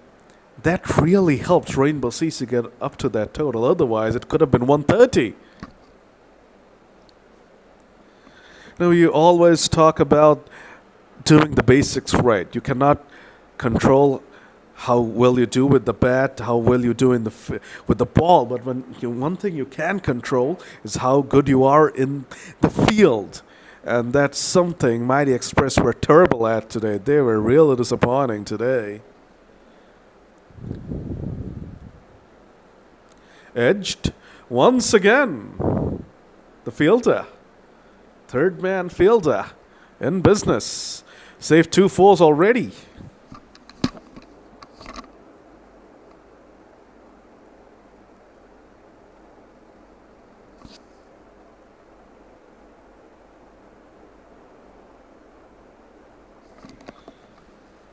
that really helped Rainbow CC get up to that total. Otherwise, it could have been 130. Now, you always talk about doing the basics right. You cannot control how well you do with the bat, how well you do with the ball. But one thing you can control is how good you are in the field. And that's something Mighty Express were terrible at today. They were really disappointing today. Edged once again. The fielder. Third man fielder in business. Saved 2 fours already.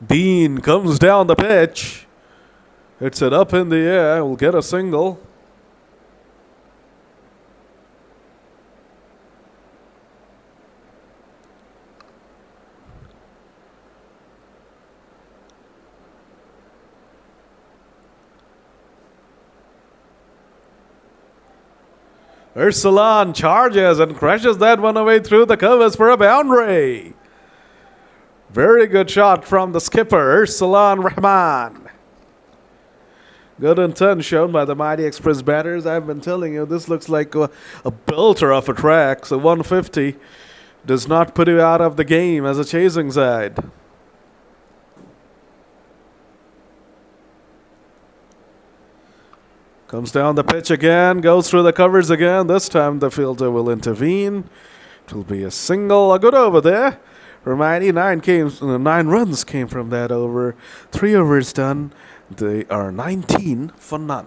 Dean comes down the pitch. Hits it up in the air. Will get a single. Ursulan charges and crashes that one away through the covers for a boundary. Very good shot from the skipper, Ursulan Rahman. Good intent shown by the Mighty Express batters. I've been telling you, this looks like a belter of a track. So 150 does not put you out of the game as a chasing side. Comes down the pitch again, goes through the covers again. This time the fielder will intervene. It will be a single, a good over there. Mighty 9 runs came from that over. 3 overs done. They are 19 for none.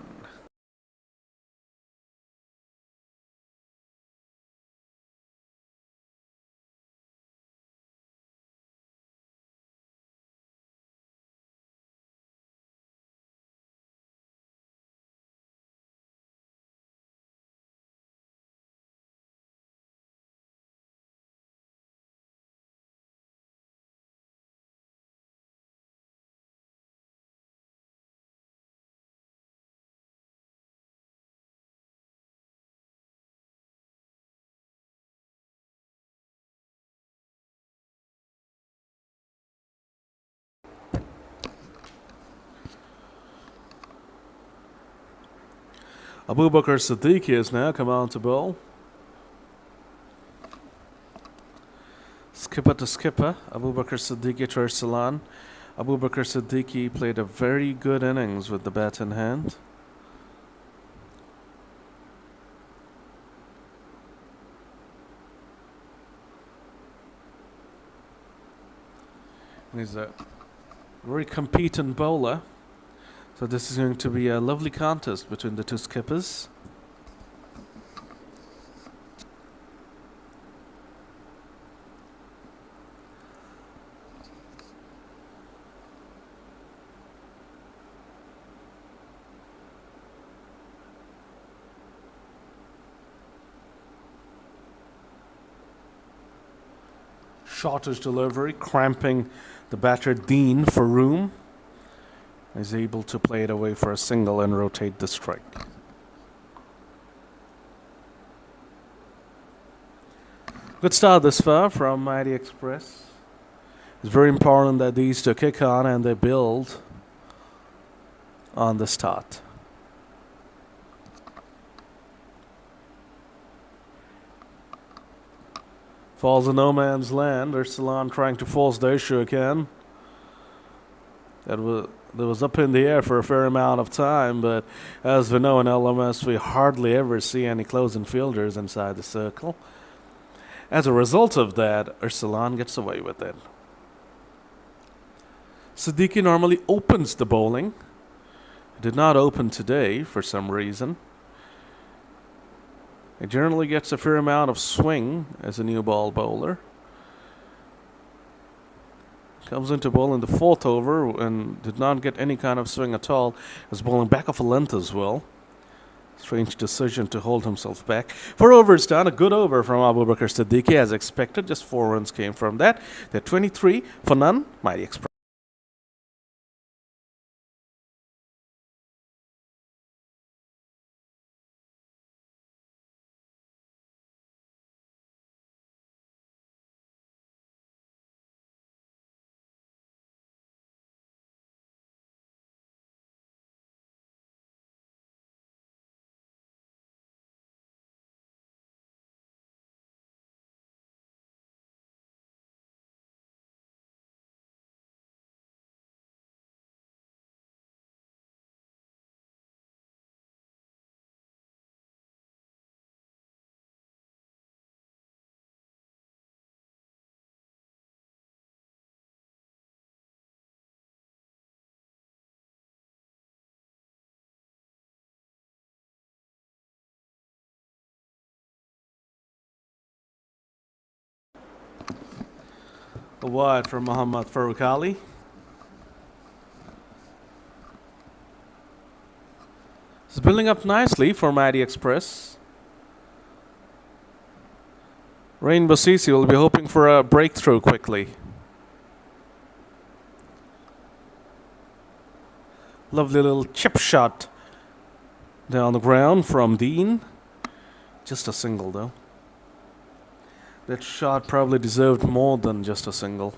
Abu Bakr Siddiqui has now come on to bowl. Skipper to skipper, Abu Bakr Siddiqui to Ursulan. Abu Bakr Siddiqui played a very good innings with the bat in hand. He's a very competent bowler. So this is going to be a lovely contest between the two skippers. Shortish delivery, cramping the batter Dean for room. Is able to play it away for a single and rotate the strike. Good start this far from Mighty Express. It's very important that these two kick on and they build on the start. Falls in no man's land. Ursulan trying to force the issue again. That was up in the air for a fair amount of time, but as we know in LMS, we hardly ever see any closing fielders inside the circle. As a result of that, Ursulan gets away with it. Siddiqui normally opens the bowling. It did not open today for some reason. He generally gets a fair amount of swing as a new ball bowler. Comes into bowl in the fourth over and did not get any kind of swing at all. Was bowling back off a length as well. Strange decision to hold himself back. 4 overs done. A good over from Abu Bakr Siddiqui as expected. Just 4 runs came from that. They're 23 for none. Mighty Express. A wide from Muhammad Farooq Ali. It's building up nicely for Mighty Express. Rain Basisi will be hoping for a breakthrough quickly. Lovely little chip shot down the ground from Dean. Just a single though. That shot probably deserved more than just a single.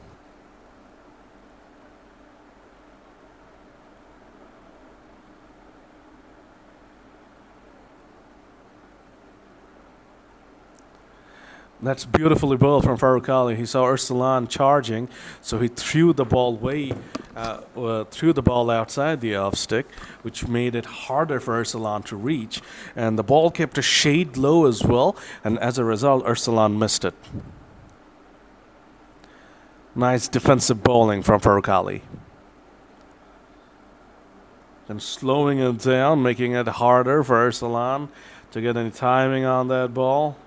That's beautifully bowled from Farooq Ali. He saw Ursulan charging, so he threw the ball threw the ball outside the off stick, which made it harder for Ursulan to reach. And the ball kept a shade low as well, and as a result, Ursulan missed it. Nice defensive bowling from Farooq Ali. And slowing it down, making it harder for Ursulan to get any timing on that ball.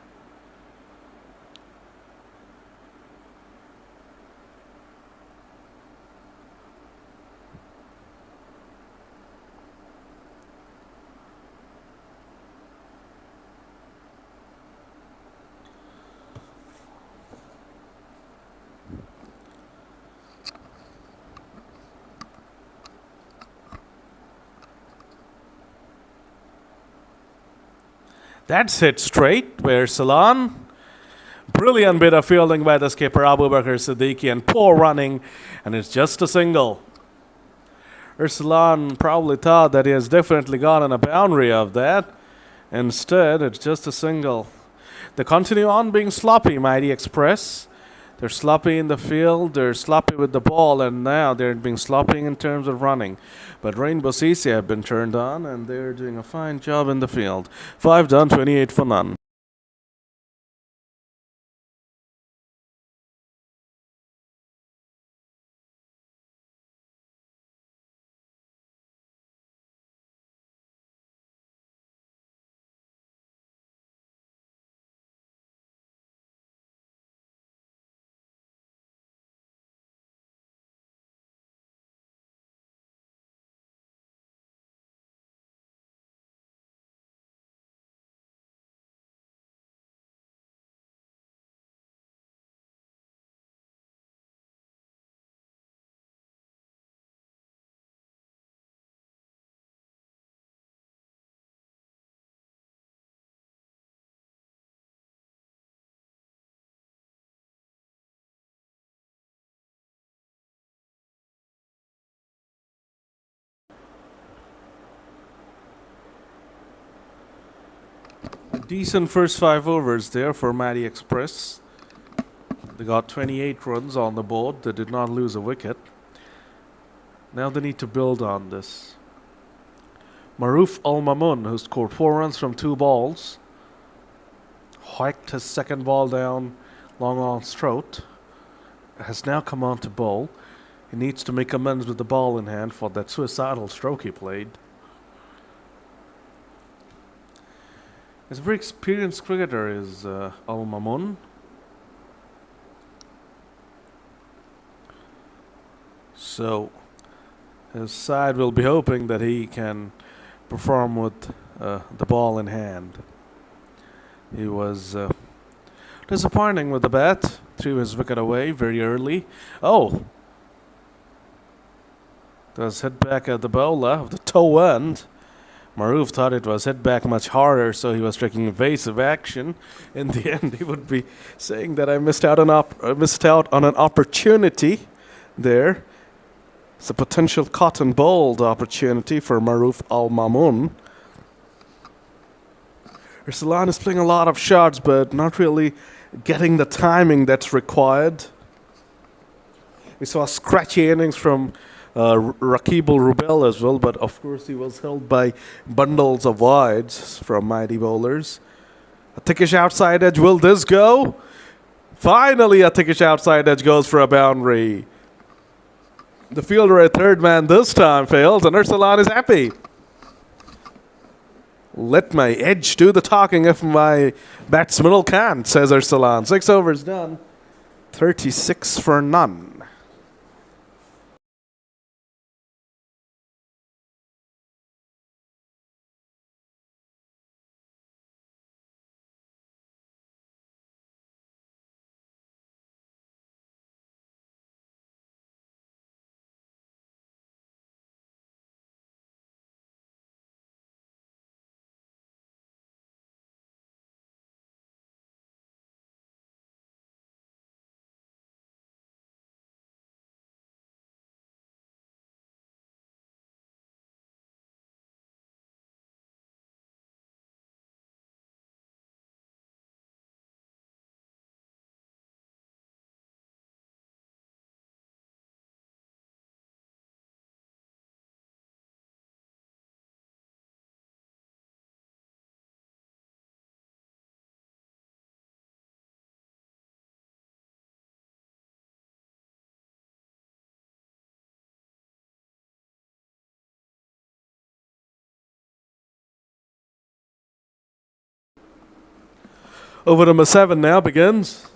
That's hit straight where Salon. Brilliant bit of fielding by the skipper Abu Bakr Siddiqui and poor running, and it's just a single. Ursulan probably thought that he has definitely gotten a boundary of that. Instead, it's just a single. They continue on being sloppy, Mighty Express. They're sloppy in the field, they're sloppy with the ball, and now they're being sloppy in terms of running. But Rain Bosisi have been turned on, and they're doing a fine job in the field. 5 done, 28 for none. Decent first 5 overs there for Mighty Express. They got 28 runs on the board. They did not lose a wicket. Now they need to build on this. Maruf Al Mamun, who scored 4 runs from 2 balls, hiked his second ball down long on throat, has now come on to bowl. He needs to make amends with the ball in hand for that suicidal stroke he played. He's a very experienced cricketer, is Al Mamun. So his side will be hoping that he can perform with the ball in hand. He was disappointing with the bat, threw his wicket away very early. Oh! Does hit back at the bowler of the toe end. Maruf thought it was hit back much harder, so he was taking evasive action. In the end, he would be saying that I missed out on an opportunity there. It's a potential cotton bowled opportunity for Maruf Al Mamun. Arsalan is playing a lot of shots, but not really getting the timing that's required. We saw scratchy innings from Rakibul Rubel as well, but of course he was held by bundles of wides from mighty bowlers. A thickish outside edge, will this go? Finally a thickish outside edge goes for a boundary. The fielder at third man this time fails, and Arsalan is happy. Let my edge do the talking if my batsman can't, says Arsalan. 6 overs done. 36 for none. Over number 7 now begins.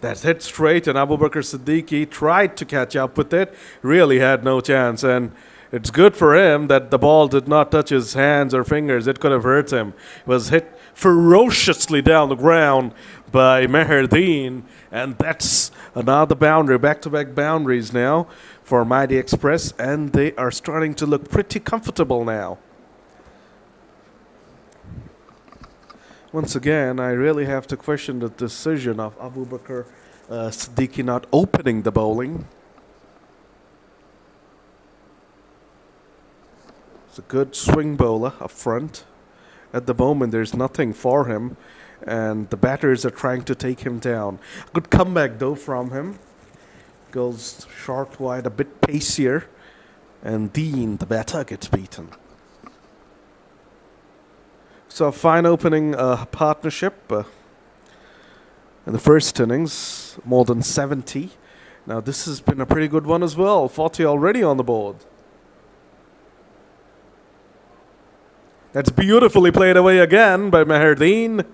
That's hit straight, and Abu Bakr Siddiqui tried to catch up with it. Really had no chance, and it's good for him that the ball did not touch his hands or fingers. It could have hurt him. It was hit ferociously down the ground by Meherdeen, and that's another boundary. Back-to-back boundaries now for Mighty Express, and they are starting to look pretty comfortable now. Once again, I really have to question the decision of Abu Bakr Siddiqui not opening the bowling. It's a good swing bowler up front. At the moment, there's nothing for him, and the batters are trying to take him down. Good comeback, though, from him. Goes short wide, a bit pacier, and Dean, the batter, gets beaten. So a fine opening partnership in the first innings, more than 70. Now this has been a pretty good one as well, 40 already on the board. That's beautifully played away again by Meherdeen.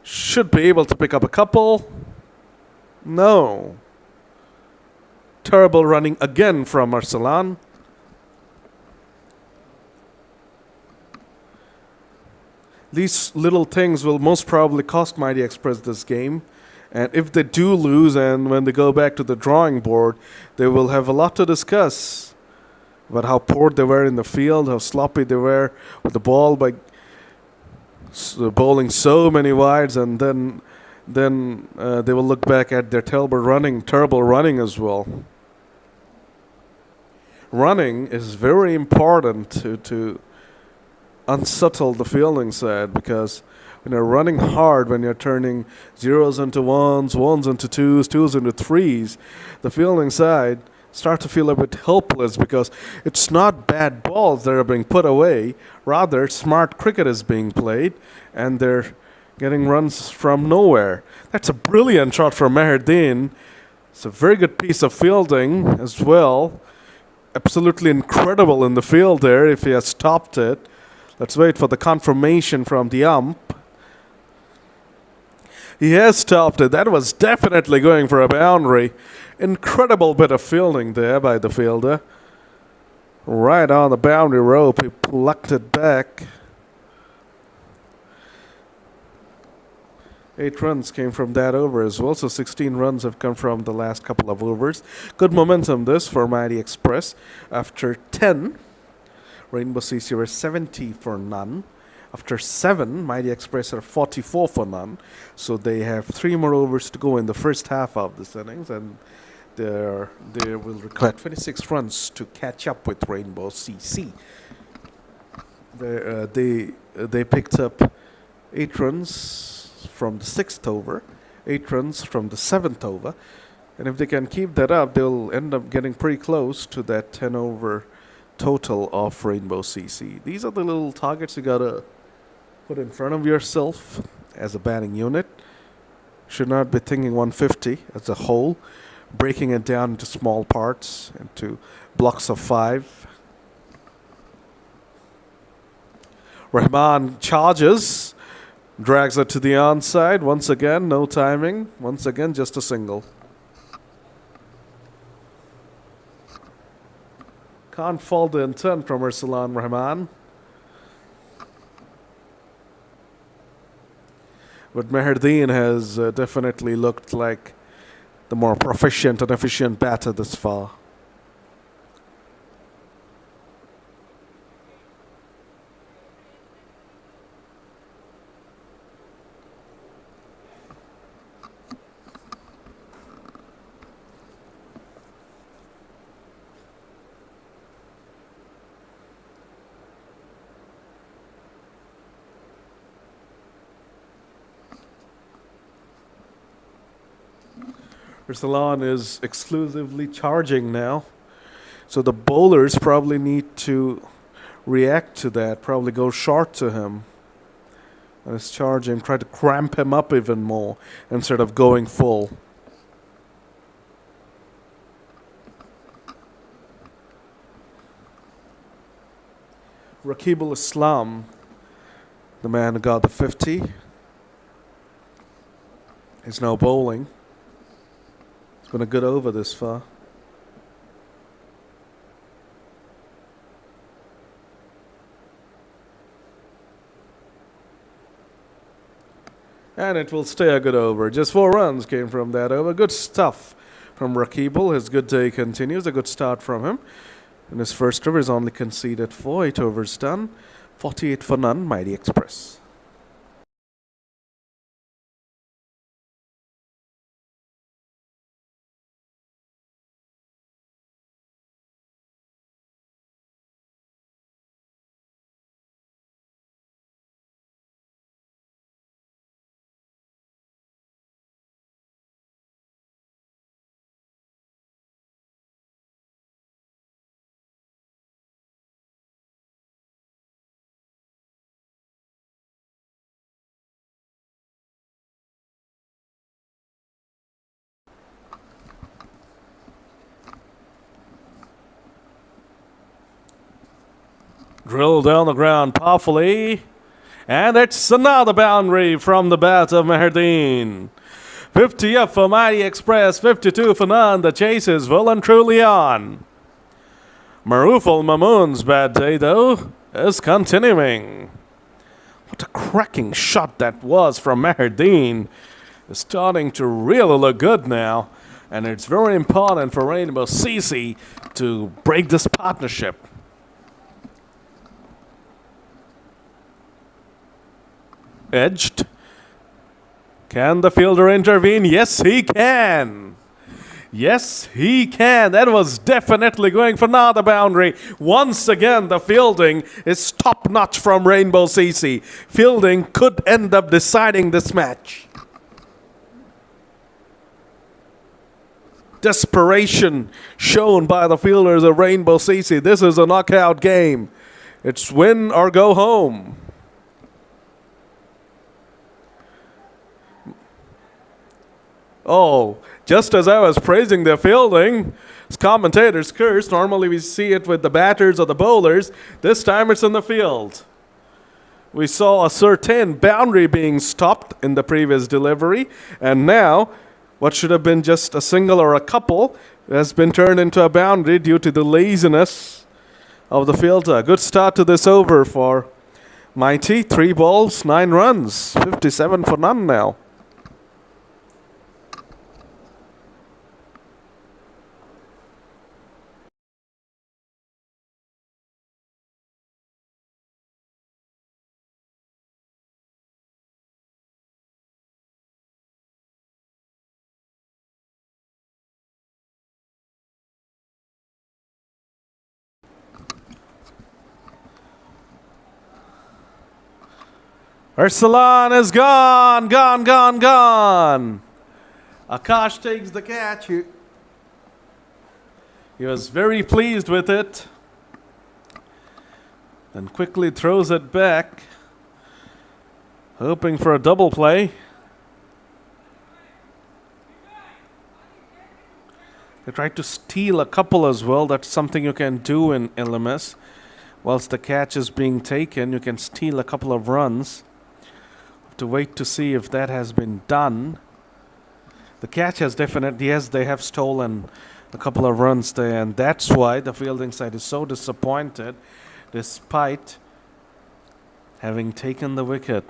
Should be able to pick up a couple. No. Terrible running again from Arsalan. These little things will most probably cost Mighty Express this game. And if they do lose, and when they go back to the drawing board, they will have a lot to discuss about how poor they were in the field, how sloppy they were with the ball by bowling so many wides, and then they will look back at their terrible running as well. Running is very important to unsettled the fielding side, because when you're running hard, when you're turning zeros into ones, ones into twos, twos into threes, the fielding side start to feel a bit helpless, because it's not bad balls that are being put away. Rather, smart cricket is being played, and they're getting runs from nowhere. That's a brilliant shot from Meherdeen. It's a very good piece of fielding as well. Absolutely incredible in the field there if he has stopped it. Let's wait for the confirmation from the ump. He has stopped it. That was definitely going for a boundary. Incredible bit of fielding there by the fielder. Right on the boundary rope, he plucked it back. 8 runs came from that over as well, so 16 runs have come from the last couple of overs. Good momentum this for Mighty Express. After 10, Rainbow CC were 70 for none. After 7, Mighty Express are 44 for none. So they have 3 more overs to go in the first half of this innings, and they will require 26 runs to catch up with Rainbow CC. They picked up 8 runs from the 6th over, 8 runs from the 7th over, and if they can keep that up, they'll end up getting pretty close to that 10 over total of Rainbow CC. These are the little targets you gotta put in front of yourself as a batting unit. Should not be thinking 150 as a whole, breaking it down into small parts, into blocks of 5. Rahman charges, drags it to the onside. Once again, no timing. Once again, just a single. Can't fault the intent from Ursulan Rahman. But Meherdeen has definitely looked like the more proficient and efficient batter this far. Ursulan is exclusively charging now. So the bowlers probably need to react to that, probably go short to him. And it's charging, try to cramp him up even more instead of going full. Rakibul Islam, the man who got the 50, is now bowling. It's been a good over this far. And it will stay a good over. Just 4 runs came from that over. Good stuff from Rakibul. His good day continues. A good start from him. In his first over, he's only conceded 4. 8 overs done. 48 for none, Mighty Express. Drilled down the ground powerfully. And it's another boundary from the bat of Meherdeen. 50 up for Mighty Express, 52 for none. The chase is well and truly on. Maruf al-Mamun's bad day, though, is continuing. What a cracking shot that was from Meherdeen. It's starting to really look good now. And it's very important for Rainbow CC to break this partnership. Edged. Can the fielder intervene? Yes, he can. Yes, he can. That was definitely going for another boundary. Once again, the fielding is top-notch from Rainbow CC. Fielding could end up deciding this match. Desperation shown by the fielders of Rainbow CC. This is a knockout game. It's win or go home. Oh, just as I was praising their fielding, commentators curse. Normally we see it with the batters or the bowlers. This time it's in the field. We saw a certain boundary being stopped in the previous delivery, and now what should have been just a single or a couple has been turned into a boundary due to the laziness of the fielder. Good start to this over for Mighty. 3 balls, 9 runs, 57 for none now. Ursulan is gone. Akash takes the catch. He was very pleased with it. Then quickly throws it back, hoping for a double play. They tried to steal a couple as well. That's something you can do in LMS. Whilst the catch is being taken, you can steal a couple of runs. To wait to see if that has been done. The catch has definitely, yes, they have stolen a couple of runs there, and that's why the fielding side is so disappointed despite having taken the wicket.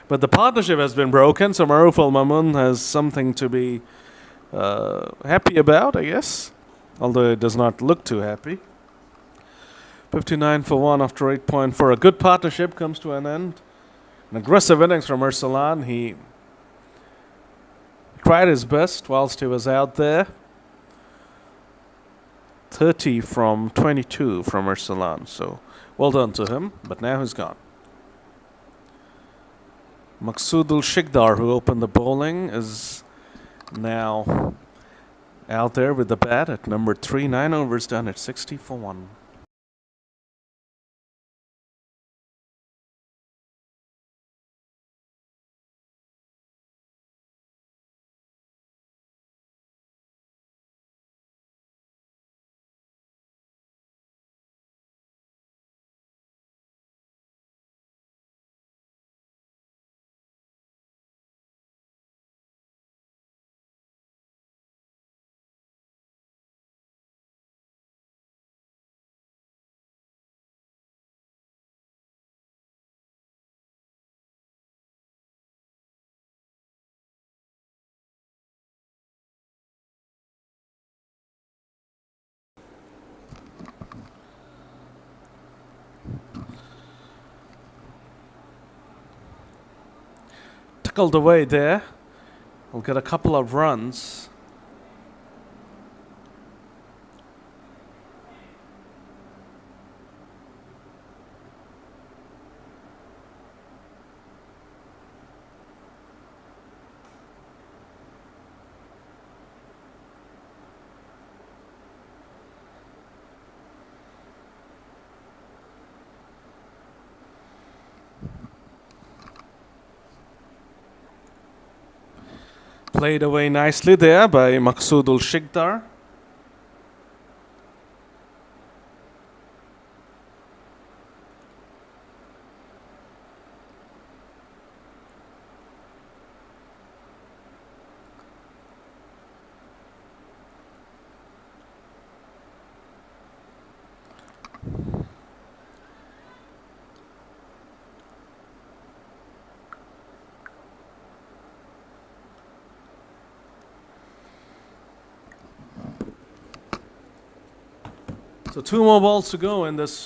But the partnership has been broken, so Maruf Al-Mamun has something to be happy about, I guess, although it does not look too happy. 59 for 1 after 8.4. A good partnership comes to an end. An aggressive innings from Ursulan. He tried his best whilst he was out there. 30 from 22 from Ursulan. So well done to him. But now he's gone. Maqsoodul Shikdar, who opened the bowling, is now out there with the bat at number 3. 9 overs done at 60 for 1. Tackled away there. We'll get a couple of runs. Played away nicely there by Maqsoodul Shikdar. So 2 more balls to go in this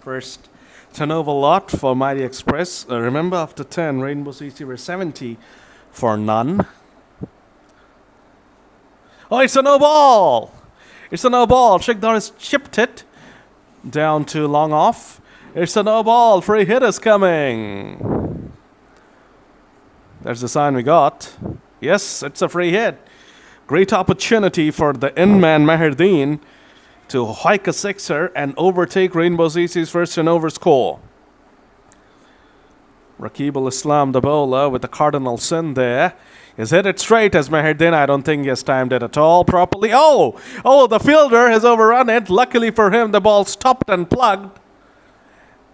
first 10-over lot for Mighty Express. Remember, after 10, Rainbow CC were 70 for none. Oh, it's a no ball. It's a no ball. Shikdar has chipped it down to long off. It's a no ball. Free hit is coming. There's the sign we got. Yes, it's a free hit. Great opportunity for the in-man Maherdeen to hike a sixer and overtake Rainbow CC's first turnover score. Rakibul Islam, the bowler, with the cardinal sin there. He's hit it straight as Maherdeen. I don't think he has timed it at all properly. Oh, the fielder has overrun it. Luckily for him, the ball stopped and plugged.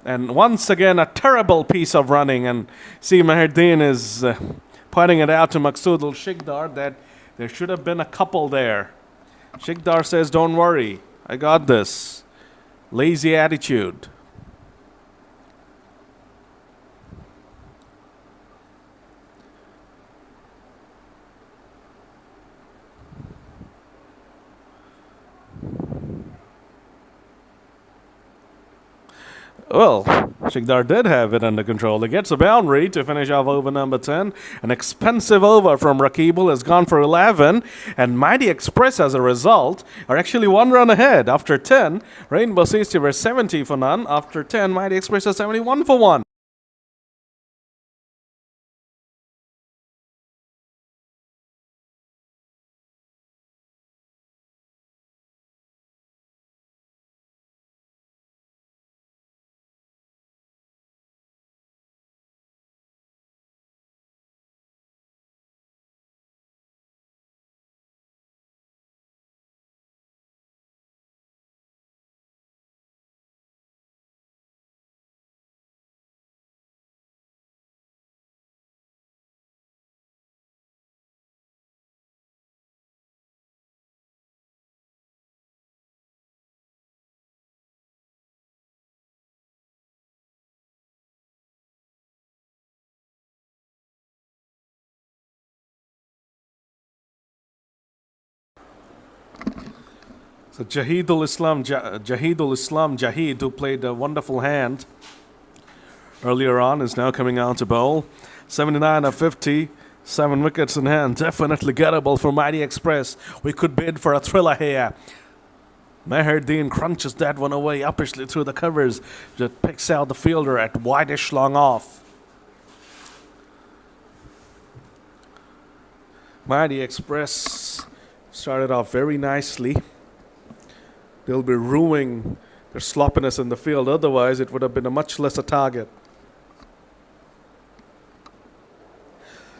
And once again, a terrible piece of running. And see, Maherdeen is pointing it out to Maqsood al-Shikdar that there should have been a couple there. Shikdar says, don't worry, I got this. Lazy attitude. Well, Shikdar did have it under control. He gets a boundary to finish off over number 10. An expensive over from Rakibul has gone for 11. And Mighty Express, as a result, are actually one run ahead. After 10, Rainbow CC were 70 for none. After 10, Mighty Express are 71 for 1. So Jahidul Islam Jahid, who played a wonderful hand earlier on, is now coming out to bowl. 79 of 50, 7 wickets in hand. Definitely gettable for Mighty Express. We could bid for a thriller here. Maherdeen crunches that one away uppishly through the covers. Just picks out the fielder at wideish long off. Mighty Express started off very nicely. They'll be ruining their sloppiness in the field. Otherwise, it would have been a much lesser target.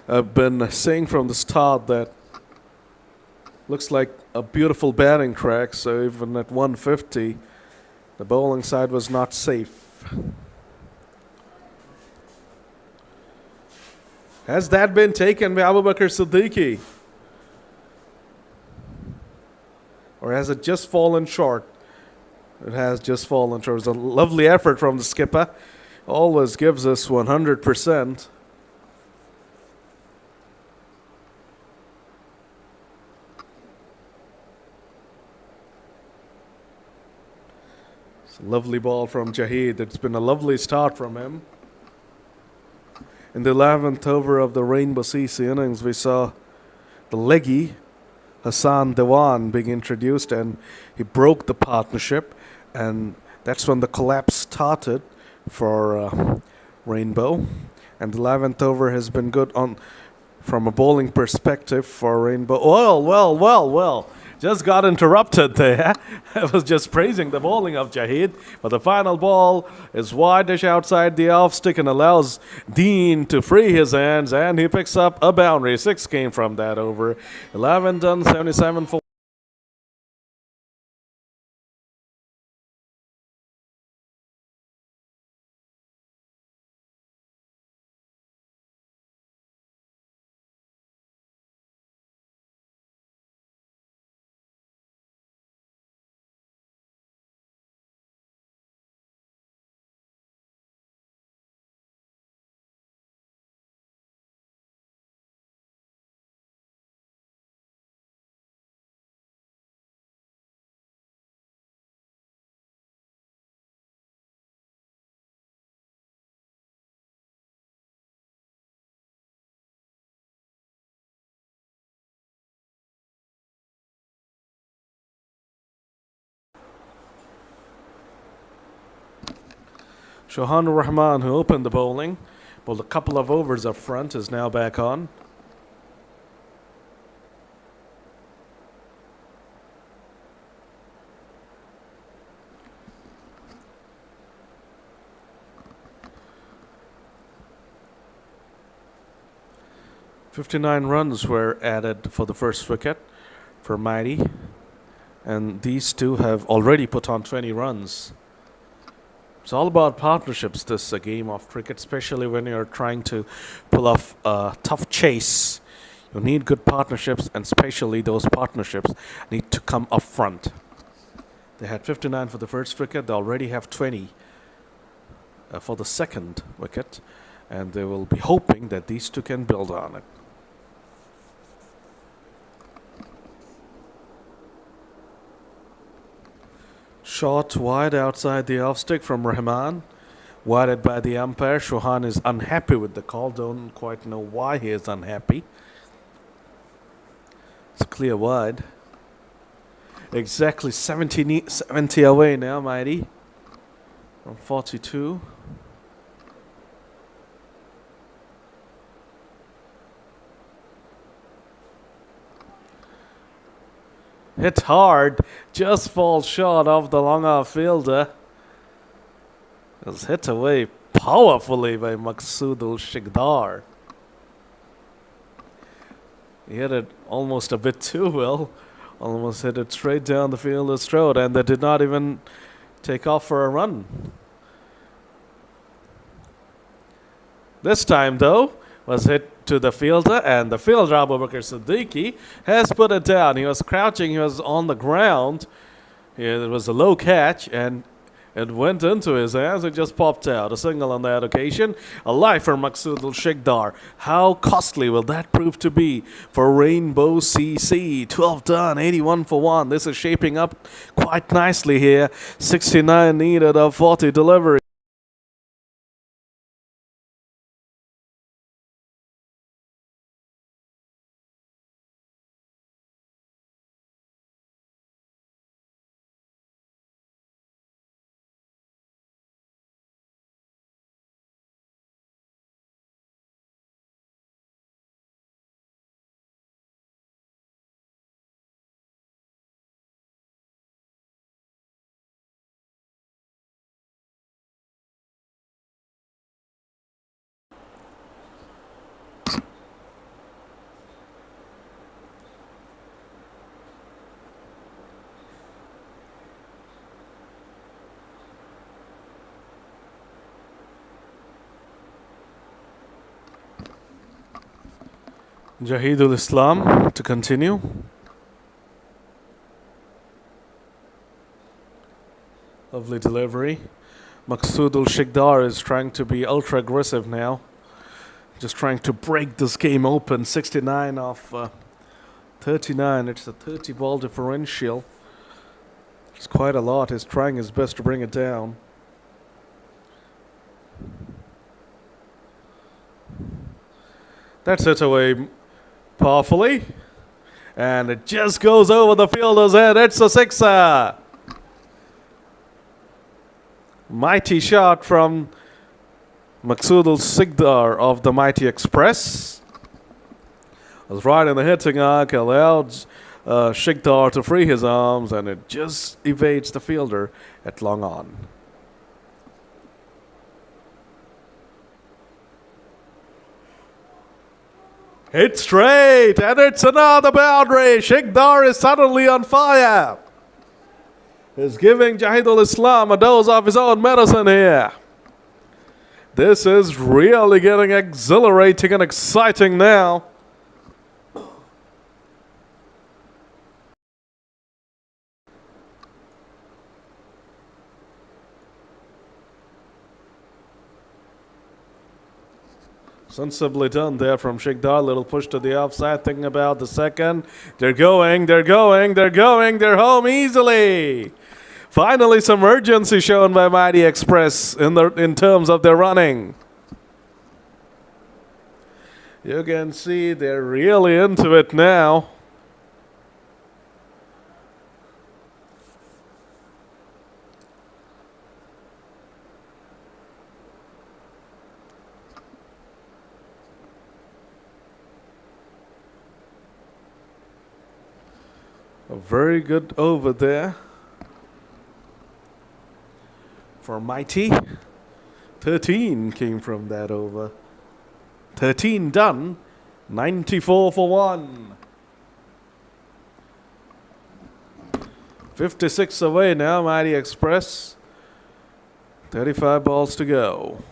I've been saying from the start that looks like a beautiful batting track. So even at 150, the bowling side was not safe. Has that been taken by Abu Bakr Siddiqui? Or has it just fallen short? It has just fallen short. It was a lovely effort from the skipper. Always gives us 100%. It's a lovely ball from Jahid. It's been a lovely start from him. In the 11th over of the Rainbow CC innings, we saw the leggy Hassan Dewan being introduced, and he broke the partnership, and that's when the collapse started for Rainbow. And the 11th over has been good from a bowling perspective for Rainbow. Well. Just got interrupted there. I was just praising the bowling of Jahid. But the final ball is wideish outside the off stick and allows Dean to free his hands. And he picks up a boundary. 6 came from that over. 11 done, 77 for Shohan Rahman, who opened the bowling, bowled a couple of overs up front, is now back on. "59 runs were added for the first wicket for Mighty, and these two have already put on 20 runs. It's all about partnerships, this a game of cricket, especially when you're trying to pull off a tough chase. You need good partnerships, and especially those partnerships need to come up front. They had 59 for the first wicket. They already have 20 for the second wicket, and they will be hoping that these two can build on it. Shot wide outside the off stick from Rahman. Wired by the umpire. Shohan is unhappy with the call. Don't quite know why he is unhappy. It's clear wide. Exactly 70 away now, Mighty. From 42. Hit hard, just falls short of the long off fielder. It was hit away powerfully by Maqsoodul Shiqdar. He hit it almost a bit too well. Almost hit it straight down the fielder's throat, and they did not even take off for a run. This time, though, was hit to the fielder, and the fielder, Abu Bakr Siddiqui, has put it down. He was crouching, he was on the ground. It was a low catch, and it went into his hands. It just popped out. A single on that occasion. A life for Maqsoodul Shiqdar. How costly will that prove to be for Rainbow CC? 12 done, 81 for 1. This is shaping up quite nicely here. 69 needed of 40 delivery. Jahidul Islam to continue. Lovely delivery. Maqsoodul Shiqdar is trying to be ultra aggressive now. Just trying to break this game open. 69 off 39. It's a 30 ball differential. It's quite a lot. He's trying his best to bring it down. That's it away powerfully, and it just goes over the fielder's head. It's a sixer. Mighty shot from Maqsoodul Shiqdar of the Mighty Express. It was right in the hitting arc, allowed Shiqdar to free his arms, and it just evades the fielder at long on. Hit straight, and it's another boundary. Shiqdar is suddenly on fire. He's giving Jahidul Islam a dose of his own medicine here. This is really getting exhilarating and exciting now. Sensibly done there from Shiqdar. Little push to the offside, thinking about the second. They're going, they're home easily. Finally, some urgency shown by Mighty Express in terms of their running. You can see they're really into it now. A very good over there for Mighty. 13 came from that over. 13 done. 94 for 1. 56 away now, Mighty Express. 35 balls to go.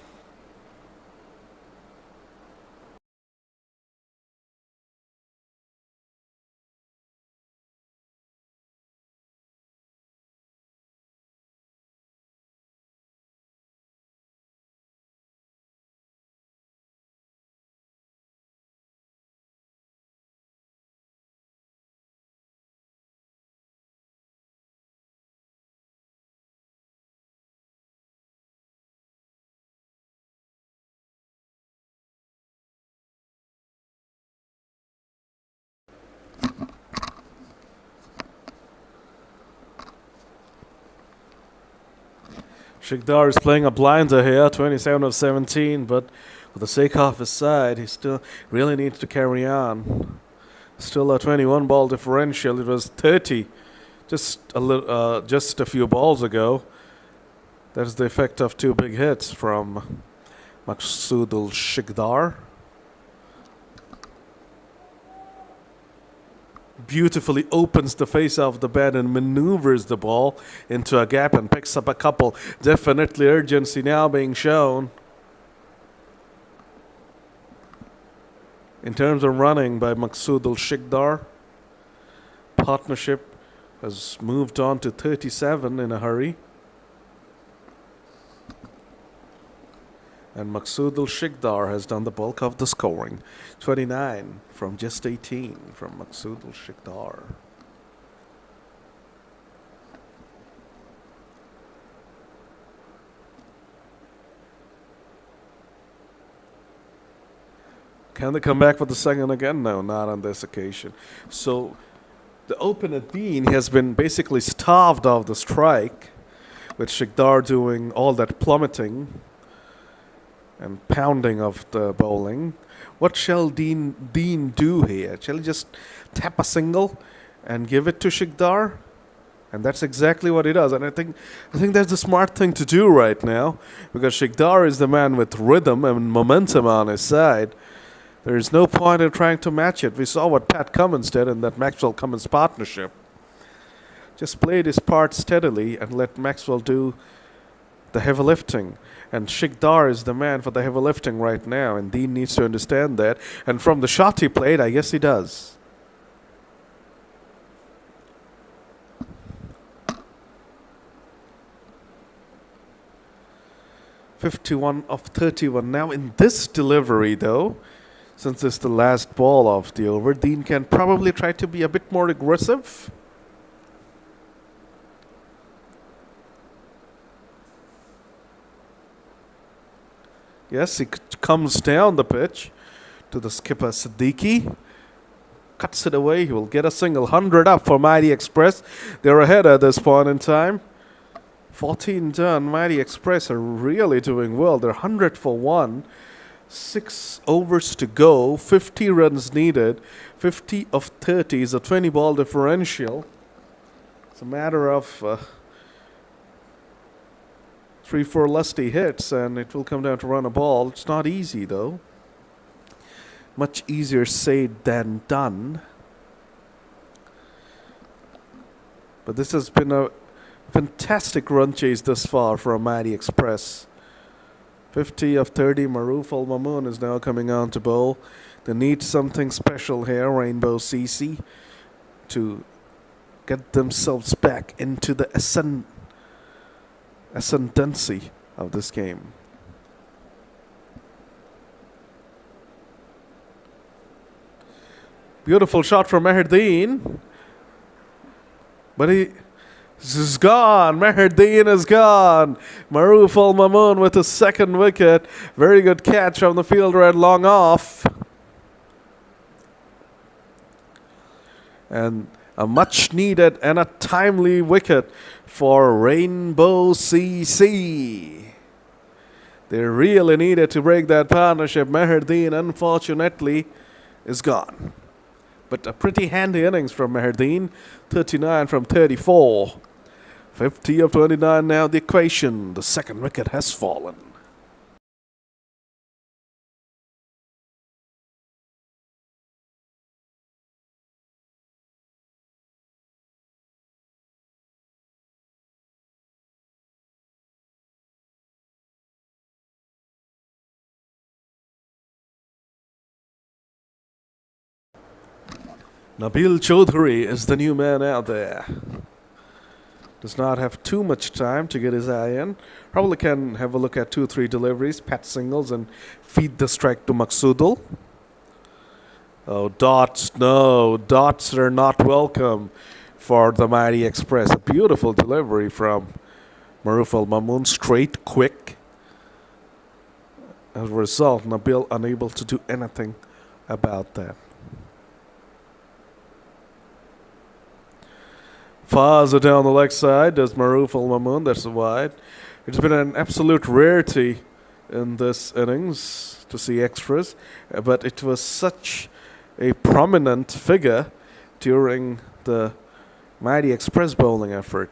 Shikdar is playing a blinder here, 27 of 17, but for the sake of his side, he still really needs to carry on. Still a 21 ball differential. It was 30 just a few balls ago. That's the effect of 2 big hits from Maksudul Shikdar. Beautifully opens the face of the bat and maneuvers the ball into a gap and picks up a couple. Definitely urgency now being shown in terms of running by Maksudul Shikdar. Partnership has moved on to 37 in a hurry. And Maksudul Shikdar has done the bulk of the scoring. 29 from just 18 from Maksudul Shikdar. Can they come back for the second again? No, not on this occasion. So the opener Dean has been basically starved of the strike, with Shikdar doing all that plummeting and pounding of the bowling. What shall Dean do here? Shall he just tap a single and give it to Shikdar? And that's exactly what he does. And I think that's the smart thing to do right now, because Shikdar is the man with rhythm and momentum on his side. There is no point in trying to match it. We saw what Pat Cummins did in that Maxwell-Cummins partnership. Just played his part steadily and let Maxwell do the heavy lifting. And Shikdar is the man for the heavy lifting right now, and Dean needs to understand that. And from the shot he played, I guess he does. (51 of 31). Now in this delivery, though, since it's the last ball of the over, Dean can probably try to be a bit more aggressive. Yes, he comes down the pitch to the skipper Siddiqui. Cuts it away. He will get a single. 100 up for Mighty Express. They're ahead at this point in time. 14 done. Mighty Express are really doing well. They're 100 for 1. 6 overs to go. 50 runs needed. 50 of 30 is a 20 ball differential. It's a matter of 3-4 lusty hits, and it will come down to run a ball. It's not easy, though. Much easier said than done. But this has been a fantastic run chase thus far for a Mighty Express. 50 of 30. Maruf Al Mamoon is now coming on to bowl. They need something special here, Rainbow CC, to get themselves back into the ascendancy of this game. Beautiful shot from Meherdeen. But this is gone. Meherdeen is gone. Maruf Al Mamoon with his second wicket. Very good catch from the fielder at long off. And a much needed and a timely wicket for Rainbow CC. They really needed to break that partnership. Meherdeen, unfortunately, is gone. But a pretty handy innings from Mehrdeen. 39 from 34. 50 of 29 now the equation. The second wicket has fallen. Nabil Chaudhary is the new man out there. Does not have too much time to get his eye in. Probably can have a look at 2-3 deliveries, pat singles, and feed the strike to Maqsoodul. Oh, dots. No, dots are not welcome for the Mighty Express. A beautiful delivery from Maruf Al Mamoon. Straight, quick. As a result, Nabil unable to do anything about that. Fazza down the leg side does Maruf Al Mamoon. That's a wide. It's been an absolute rarity in this innings to see extras, but it was such a prominent figure during the Mighty Express bowling effort.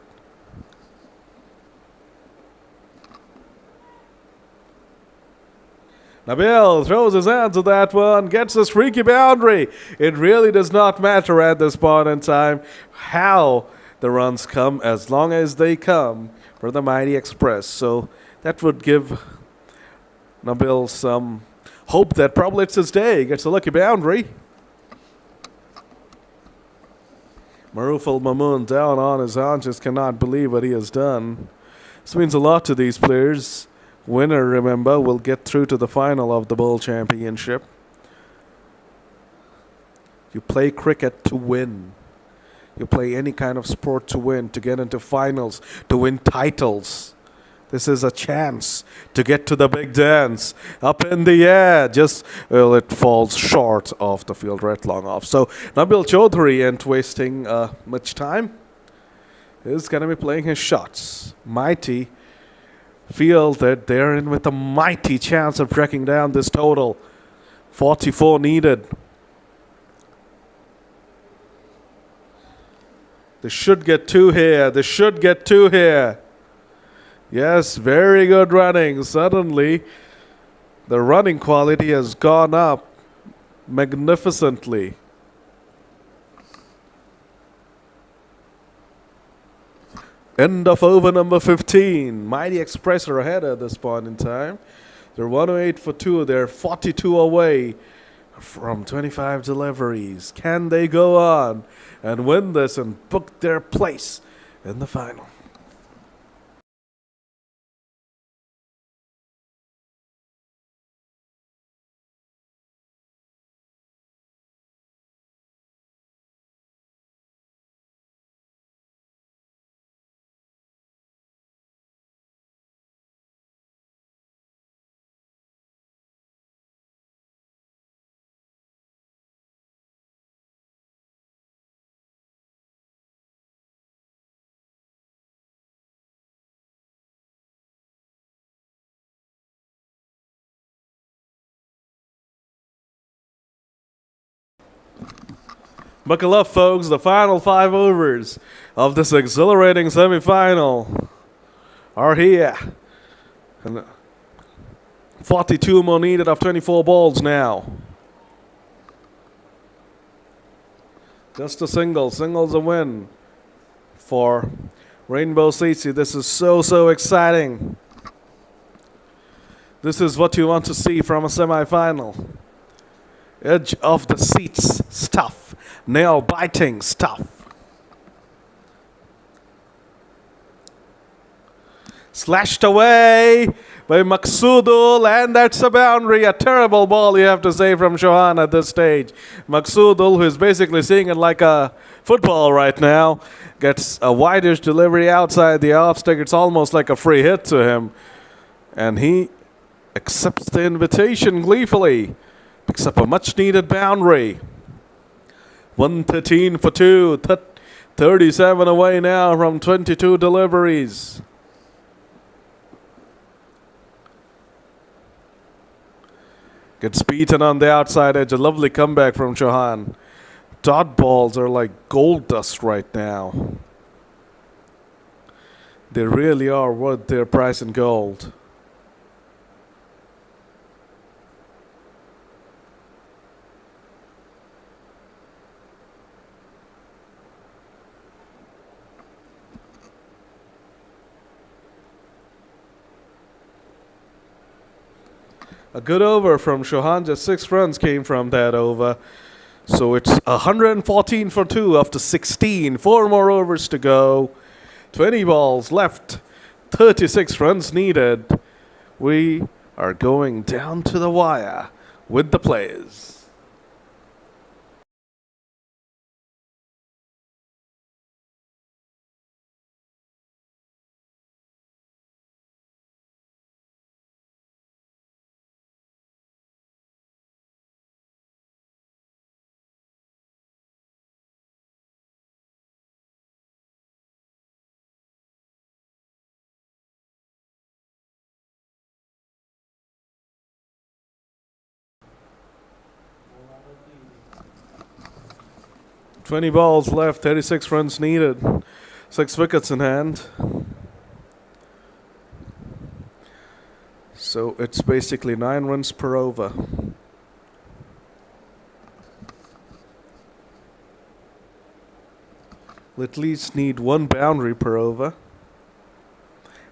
Nabil throws his hand to that one, gets a streaky boundary. It really does not matter at this point in time how the runs come, as long as they come for the Mighty Express. So that would give Nabil some hope that probably it's his day. He gets a lucky boundary. Maruf Al Mamoon down on his haunches, cannot believe what he has done. This means a lot to these players. Winner, remember, will get through to the final of the Bowl Championship. You play cricket to win. You play any kind of sport to win, to get into finals, to win titles. This is a chance to get to the big dance. Up in the air, just, well, it falls short of the field right long off. So Nabil Chaudhary ain't wasting much time. He's going to be playing his shots. Mighty feel that they're in with a mighty chance of tracking down this total. 44 needed. They should get two here. They should get two here. Yes, very good running. Suddenly, the running quality has gone up magnificently. End of over number 15. Mighty Express are ahead at this point in time. They're 108 for 2. They're 42 away from 25 deliveries. Can they go on and win this and book their place in the final? Buckle up, folks. The final 5 overs of this exhilarating semifinal are here. And 42 more needed of 24 balls now. Just a single. Single's a win for Rainbow Seats. This is so exciting. This is what you want to see from a semifinal. Edge of the seats stuff. Nail-biting stuff. Slashed away by Maqsoodul, and that's a boundary. A terrible ball, you have to say, from Chauhan at this stage. Maqsoodul, who is basically seeing it like a football right now, gets a wideish delivery outside the off stick. It's almost like a free hit to him. And he accepts the invitation gleefully. Picks up a much-needed boundary. 113 for 2. 37 away now from 22 deliveries. Gets beaten on the outside edge. A lovely comeback from Chauhan. dot balls are like gold dust right now. They really are worth their price in gold. A good over from Chauhan. Just 6 runs came from that over. So it's 114 for 2 after 16. 4 more overs to go. 20 balls left. 36 runs needed. We are going down to the wire with the players. Twenty balls left, 36 runs needed, 6 wickets in hand. So it's basically 9 runs per over. We'll at least need 1 boundary per over.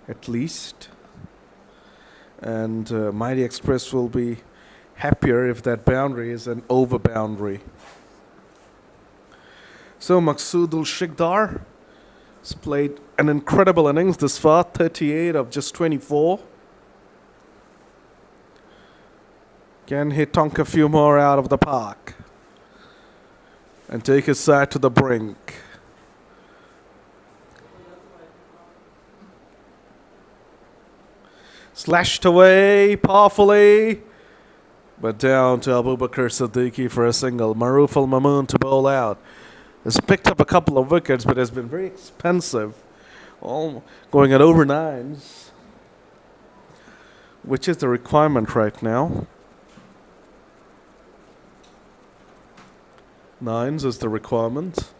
At least. And Mighty Express will be happier if that boundary is an over boundary. So Maqsoodul Shikhar has played an incredible innings this far, 38 of just 24. Can he tonk a few more out of the park and take his side to the brink? Slashed away powerfully, but down to Abubakar Siddiqui for a single. Maruf Al-Mamoon to bowl out. Has picked up a couple of wickets, but has been very expensive. All going at over 9s, which is the requirement right now. 9s is the requirement.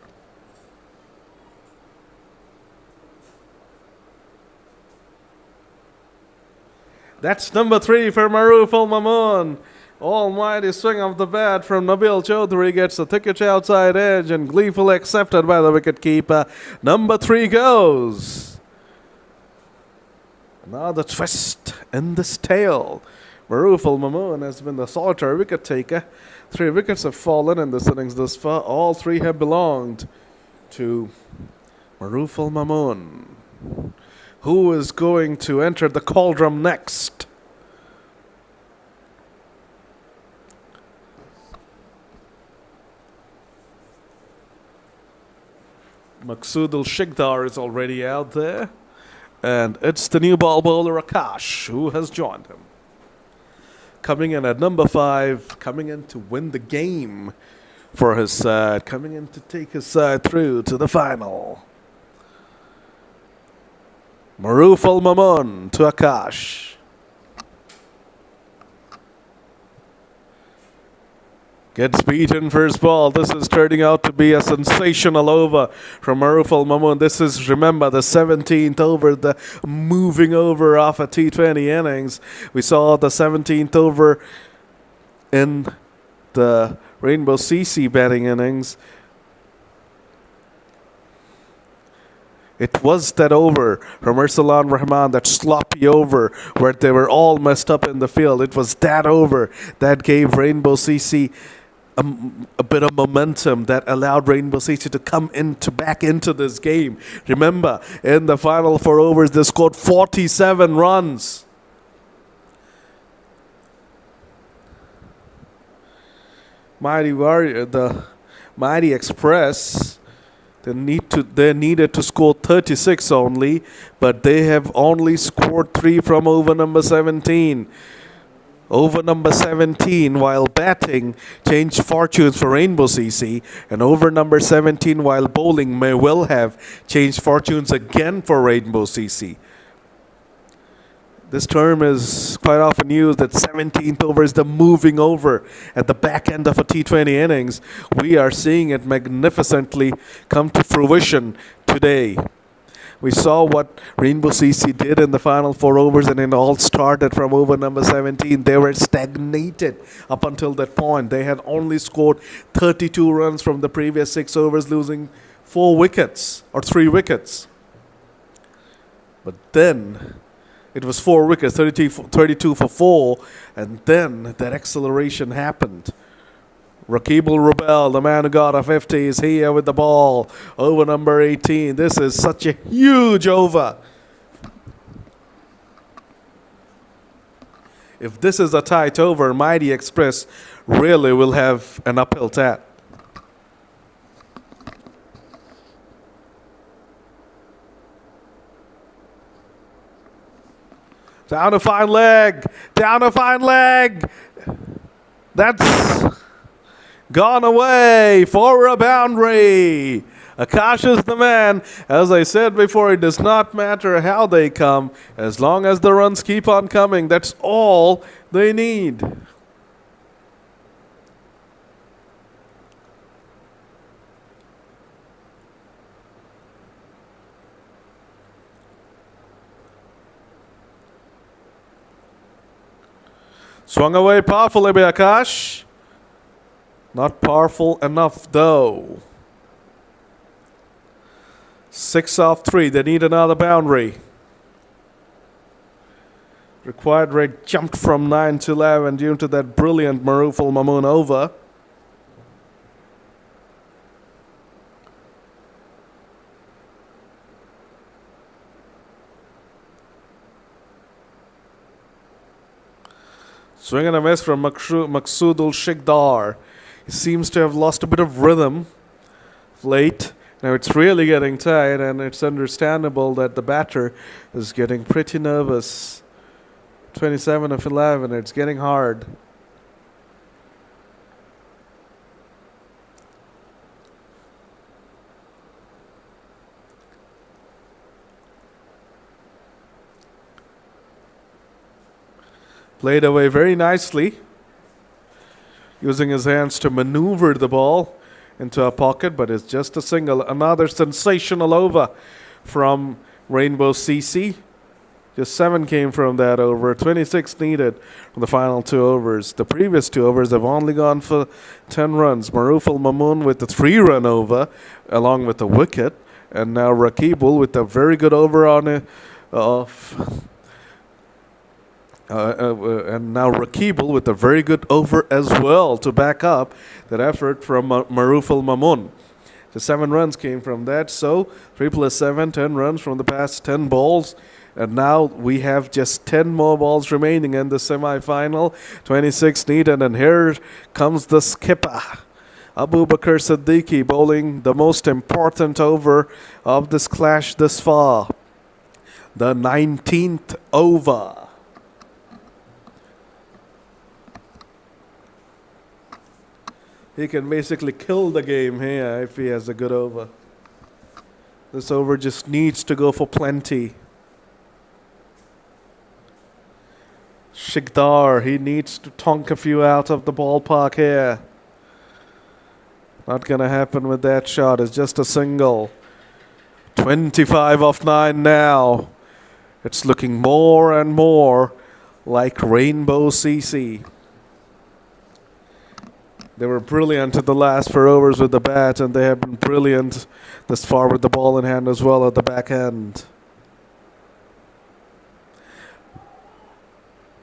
That's number 3 for Maruf Al-Mamoon. Almighty swing of the bat from Nabil Chaudhary gets the thicket outside edge and gleefully accepted by the wicketkeeper. Number 3 goes. Now the twist in this tale. Maruf Al-Mamoon has been the solitary wicket taker. 3 wickets have fallen in this innings thus far. All 3 have belonged to Maruf Al-Mamoon. Who is going to enter the cauldron next? Maqsoodul Shikhar is already out there. And it's the new ball bowler Akash who has joined him. Coming in at number 5, coming in to win the game for his side, coming in to take his side through to the final. Maruf Al-Mamoon to Akash. Gets beaten first ball. This is turning out to be a sensational over from Maruf Al-Mamoon. This is, remember, the 17th over, the moving over off a T20 innings. We saw the 17th over in the Rainbow CC batting innings. It was that over from Ursalan Rahman, that sloppy over where they were all messed up in the field. It was that over that gave Rainbow CC a bit of momentum, that allowed Rainbow CC to come back into this game. Remember, in the final 4 overs, they scored 47 runs. Mighty Warrior, the Mighty Express, they needed to score 36 only, but they have only scored 3 from over number 17. Over number 17, while batting, changed fortunes for Rainbow CC, and over number 17, while bowling, may well have changed fortunes again for Rainbow CC. This term is quite often used that 17th over is the moving over at the back end of a T20 innings. We are seeing it magnificently come to fruition today. We saw what Rainbow CC did in the final 4 overs, and it all started from over number 17. They were stagnated up until that point. They had only scored 32 runs from the previous 6 overs, losing 4 wickets or 3 wickets. But then it was 4 wickets, 32 for 4, and then that acceleration happened. Rakibul Rubel, the man who got a 50, is here with the ball. Over number 18. This is such a huge over. If this is a tight over, Mighty Express really will have an uphill task. Down a fine leg. Down a fine leg. That's gone away for a boundary. Akash is the man. As I said before, it does not matter how they come. As long as the runs keep on coming, that's all they need. Swung away powerfully by Akash. Not powerful enough though. 6 off 3. They need another boundary. Required rate jumped from 9 to 11 due to that brilliant Maruful Mamoon over. Swing and a miss from Maqsoodul Shikdar. He seems to have lost a bit of rhythm of late. Now it's really getting tight, and it's understandable that the batter is getting pretty nervous. 27 of 11, it's getting hard. Played away very nicely, using his hands to maneuver the ball into a pocket, but it's just a single. Another sensational over from Rainbow CC. Just 7 came from that over. 26 needed from the final 2 overs. The previous 2 overs have only gone for 10 runs. Maruful Mamoon with the 3-run over, along with the wicket, and now Rakibul with a very good over on it. And now Rakibul with a very good over as well to back up that effort from Maruful Mamoon. The 7 runs came from that, so 3 plus 7, 10 runs from the past 10 balls. And now we have just 10 more balls remaining in the semi-final. 26 needed, and here comes the skipper, Abu Bakr Siddiqui, bowling the most important over of this clash thus far. The 19th over. He can basically kill the game here if he has a good over. This over just needs to go for plenty. Shikdar, he needs to tonk a few out of the ballpark here. Not going to happen with that shot. It's just a single. 25 off 9 now. It's looking more and more like Rainbow CC. They were brilliant at the last 4 overs with the bat, and they have been brilliant this far with the ball in hand as well at the back end.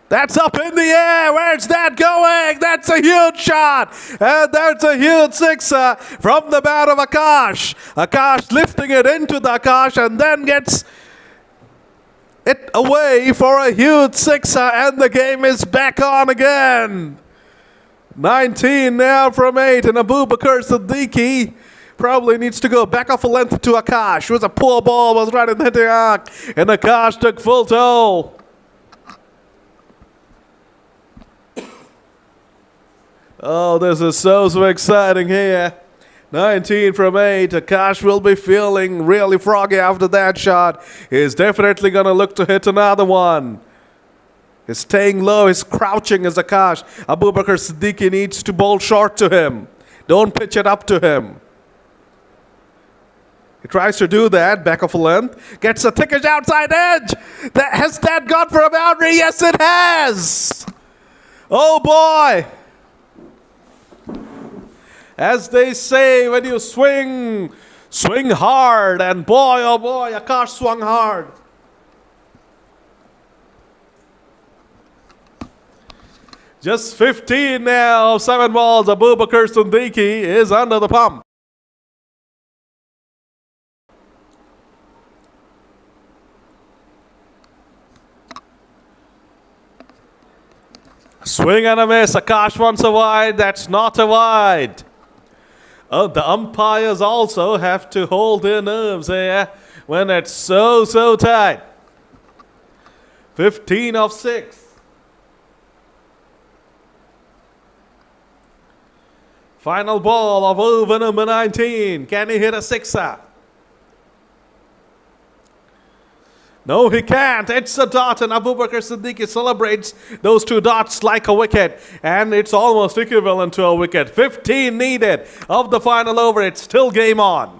That's up in the air. Where's that going? That's a huge shot. And that's a huge sixer from the bat of Akash. Akash lifting it into the Akash and then gets it away for a huge sixer, and the game is back on again. 19 now from 8, and Abu Bakr Siddiqui probably needs to go back off a length to Akash. It was a poor ball, was right in the arc, and Akash took full toll. Oh, this is so exciting here. 19 from 8. Akash will be feeling really froggy after that shot. He's definitely going to look to hit another one. He's staying low. He's crouching as Akash. Abubakar Siddiqui needs to bowl short to him. Don't pitch it up to him. He tries to do that. Back of a length. Gets a thickish outside edge. Has that gone for a boundary? Yes, it has. Oh, boy. As they say, when you swing, swing hard. And boy, oh boy, Akash swung hard. Just 15 now of 7 balls. Abubakar Siddiqui is under the pump. Swing and a miss. Akash wants a wide. That's not a wide. The umpires also have to hold their nerves here when it's so tight. 15 of 6. Final ball of over number 19. Can he hit a sixer? No, he can't. It's a dot, and Abubakar Siddiqui celebrates those 2 dots like a wicket. And it's almost equivalent to a wicket. 15 needed of the final over. It's still game on.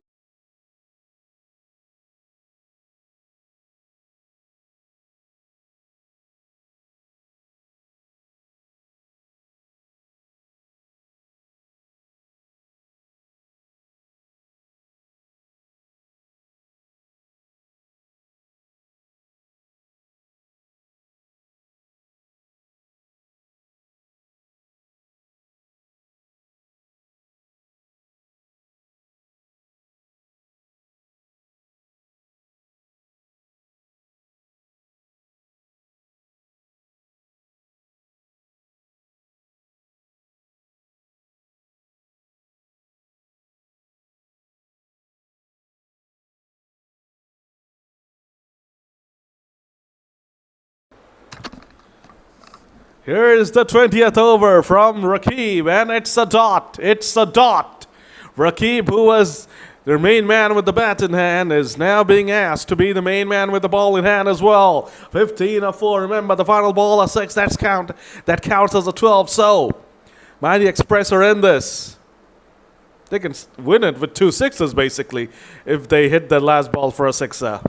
Here is the 20th over from Rakib, and it's a dot. It's a dot. Rakib, who was their main man with the bat in hand, is now being asked to be the main man with the ball in hand as well. 15 of 4. Remember, the final ball of 6. That counts as a 12. So, Mighty Express are in this. They can win it with 2 sixes, basically, if they hit the last ball for a sixer.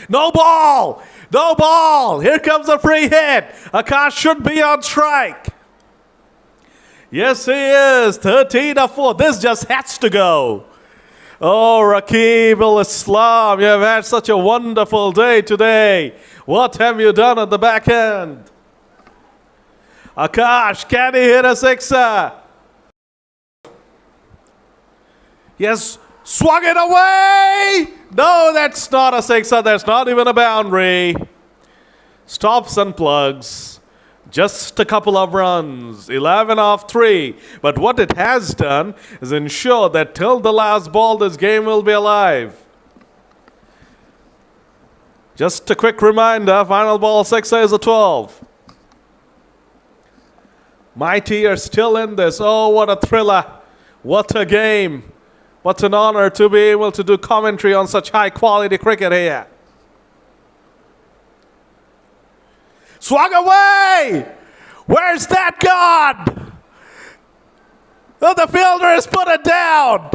No ball! No ball! Here comes a free hit. Akash should be on strike. Yes, he is. 13 of 4. This just has to go. Oh, Rakib al-Islam, you have had such a wonderful day today. What have you done at the back end? Akash, can he hit a sixer? Yes, swung it away! No, that's not a sixer. That's not even a boundary. Stops and plugs. Just a couple of runs. 11 off 3. But what it has done is ensure that till the last ball, this game will be alive. Just a quick reminder, final ball sixer is a 12. Mighty are still in this. Oh, what a thriller. What a game. What an honor to be able to do commentary on such high-quality cricket here. Swung away! Where's that gone? Oh, the fielder has put it down.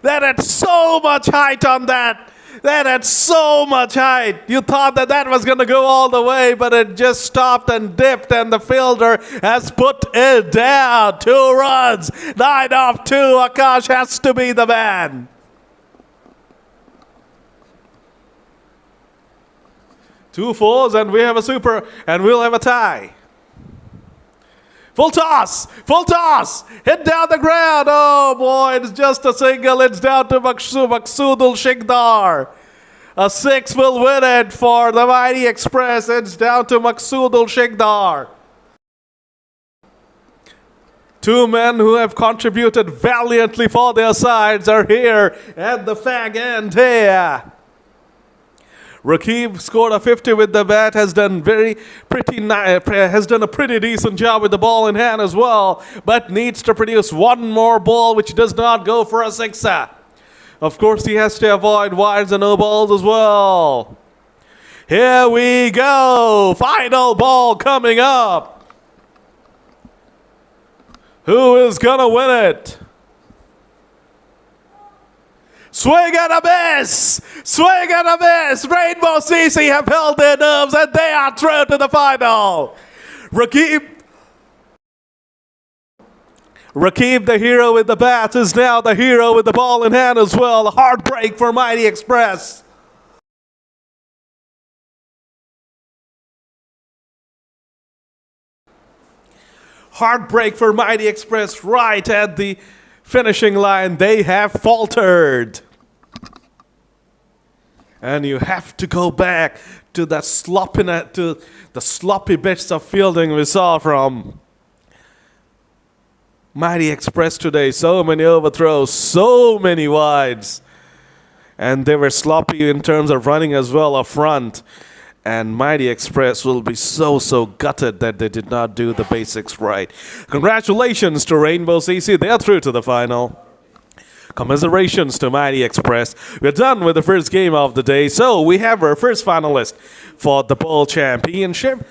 That had so much height on that. That had so much height. You thought that was going to go all the way, but it just stopped and dipped, and the fielder has put it down. 2 runs. 9 off 2. Akash has to be the man. 2 fours, and we have a super, and we'll have a tie. Full toss! Full toss! Hit down the ground! Oh boy, it's just a single. It's down to Maqsoodul Shikhar. A 6 will win it for the Mighty Express. It's down to Maqsoodul Shikhar. 2 men who have contributed valiantly for their sides are here at the fag end here. Rakib scored a 50 with the bat, has done a pretty decent job with the ball in hand as well, but needs to produce 1 more ball which does not go for a sixer. Of course, he has to avoid wides and no balls as well. Here we go. Final ball coming up. Who is going to win it? Swing and a miss! Swing and a miss! Rainbow CC have held their nerves and they are through to the final. Rakib, the hero with the bat, is now the hero with the ball in hand as well. A heartbreak for Mighty Express. Heartbreak for Mighty Express right at the finishing line. They have faltered. And you have to go back to that sloppy bits of fielding we saw from Mighty Express today. So many overthrows, so many wides. And they were sloppy in terms of running as well up front. And Mighty Express will be so gutted that they did not do the basics right. Congratulations to Rainbow CC. They are through to the final. Commiserations to Mighty Express. We're done with the first game of the day. So we have our first finalist for the Bowl Championship.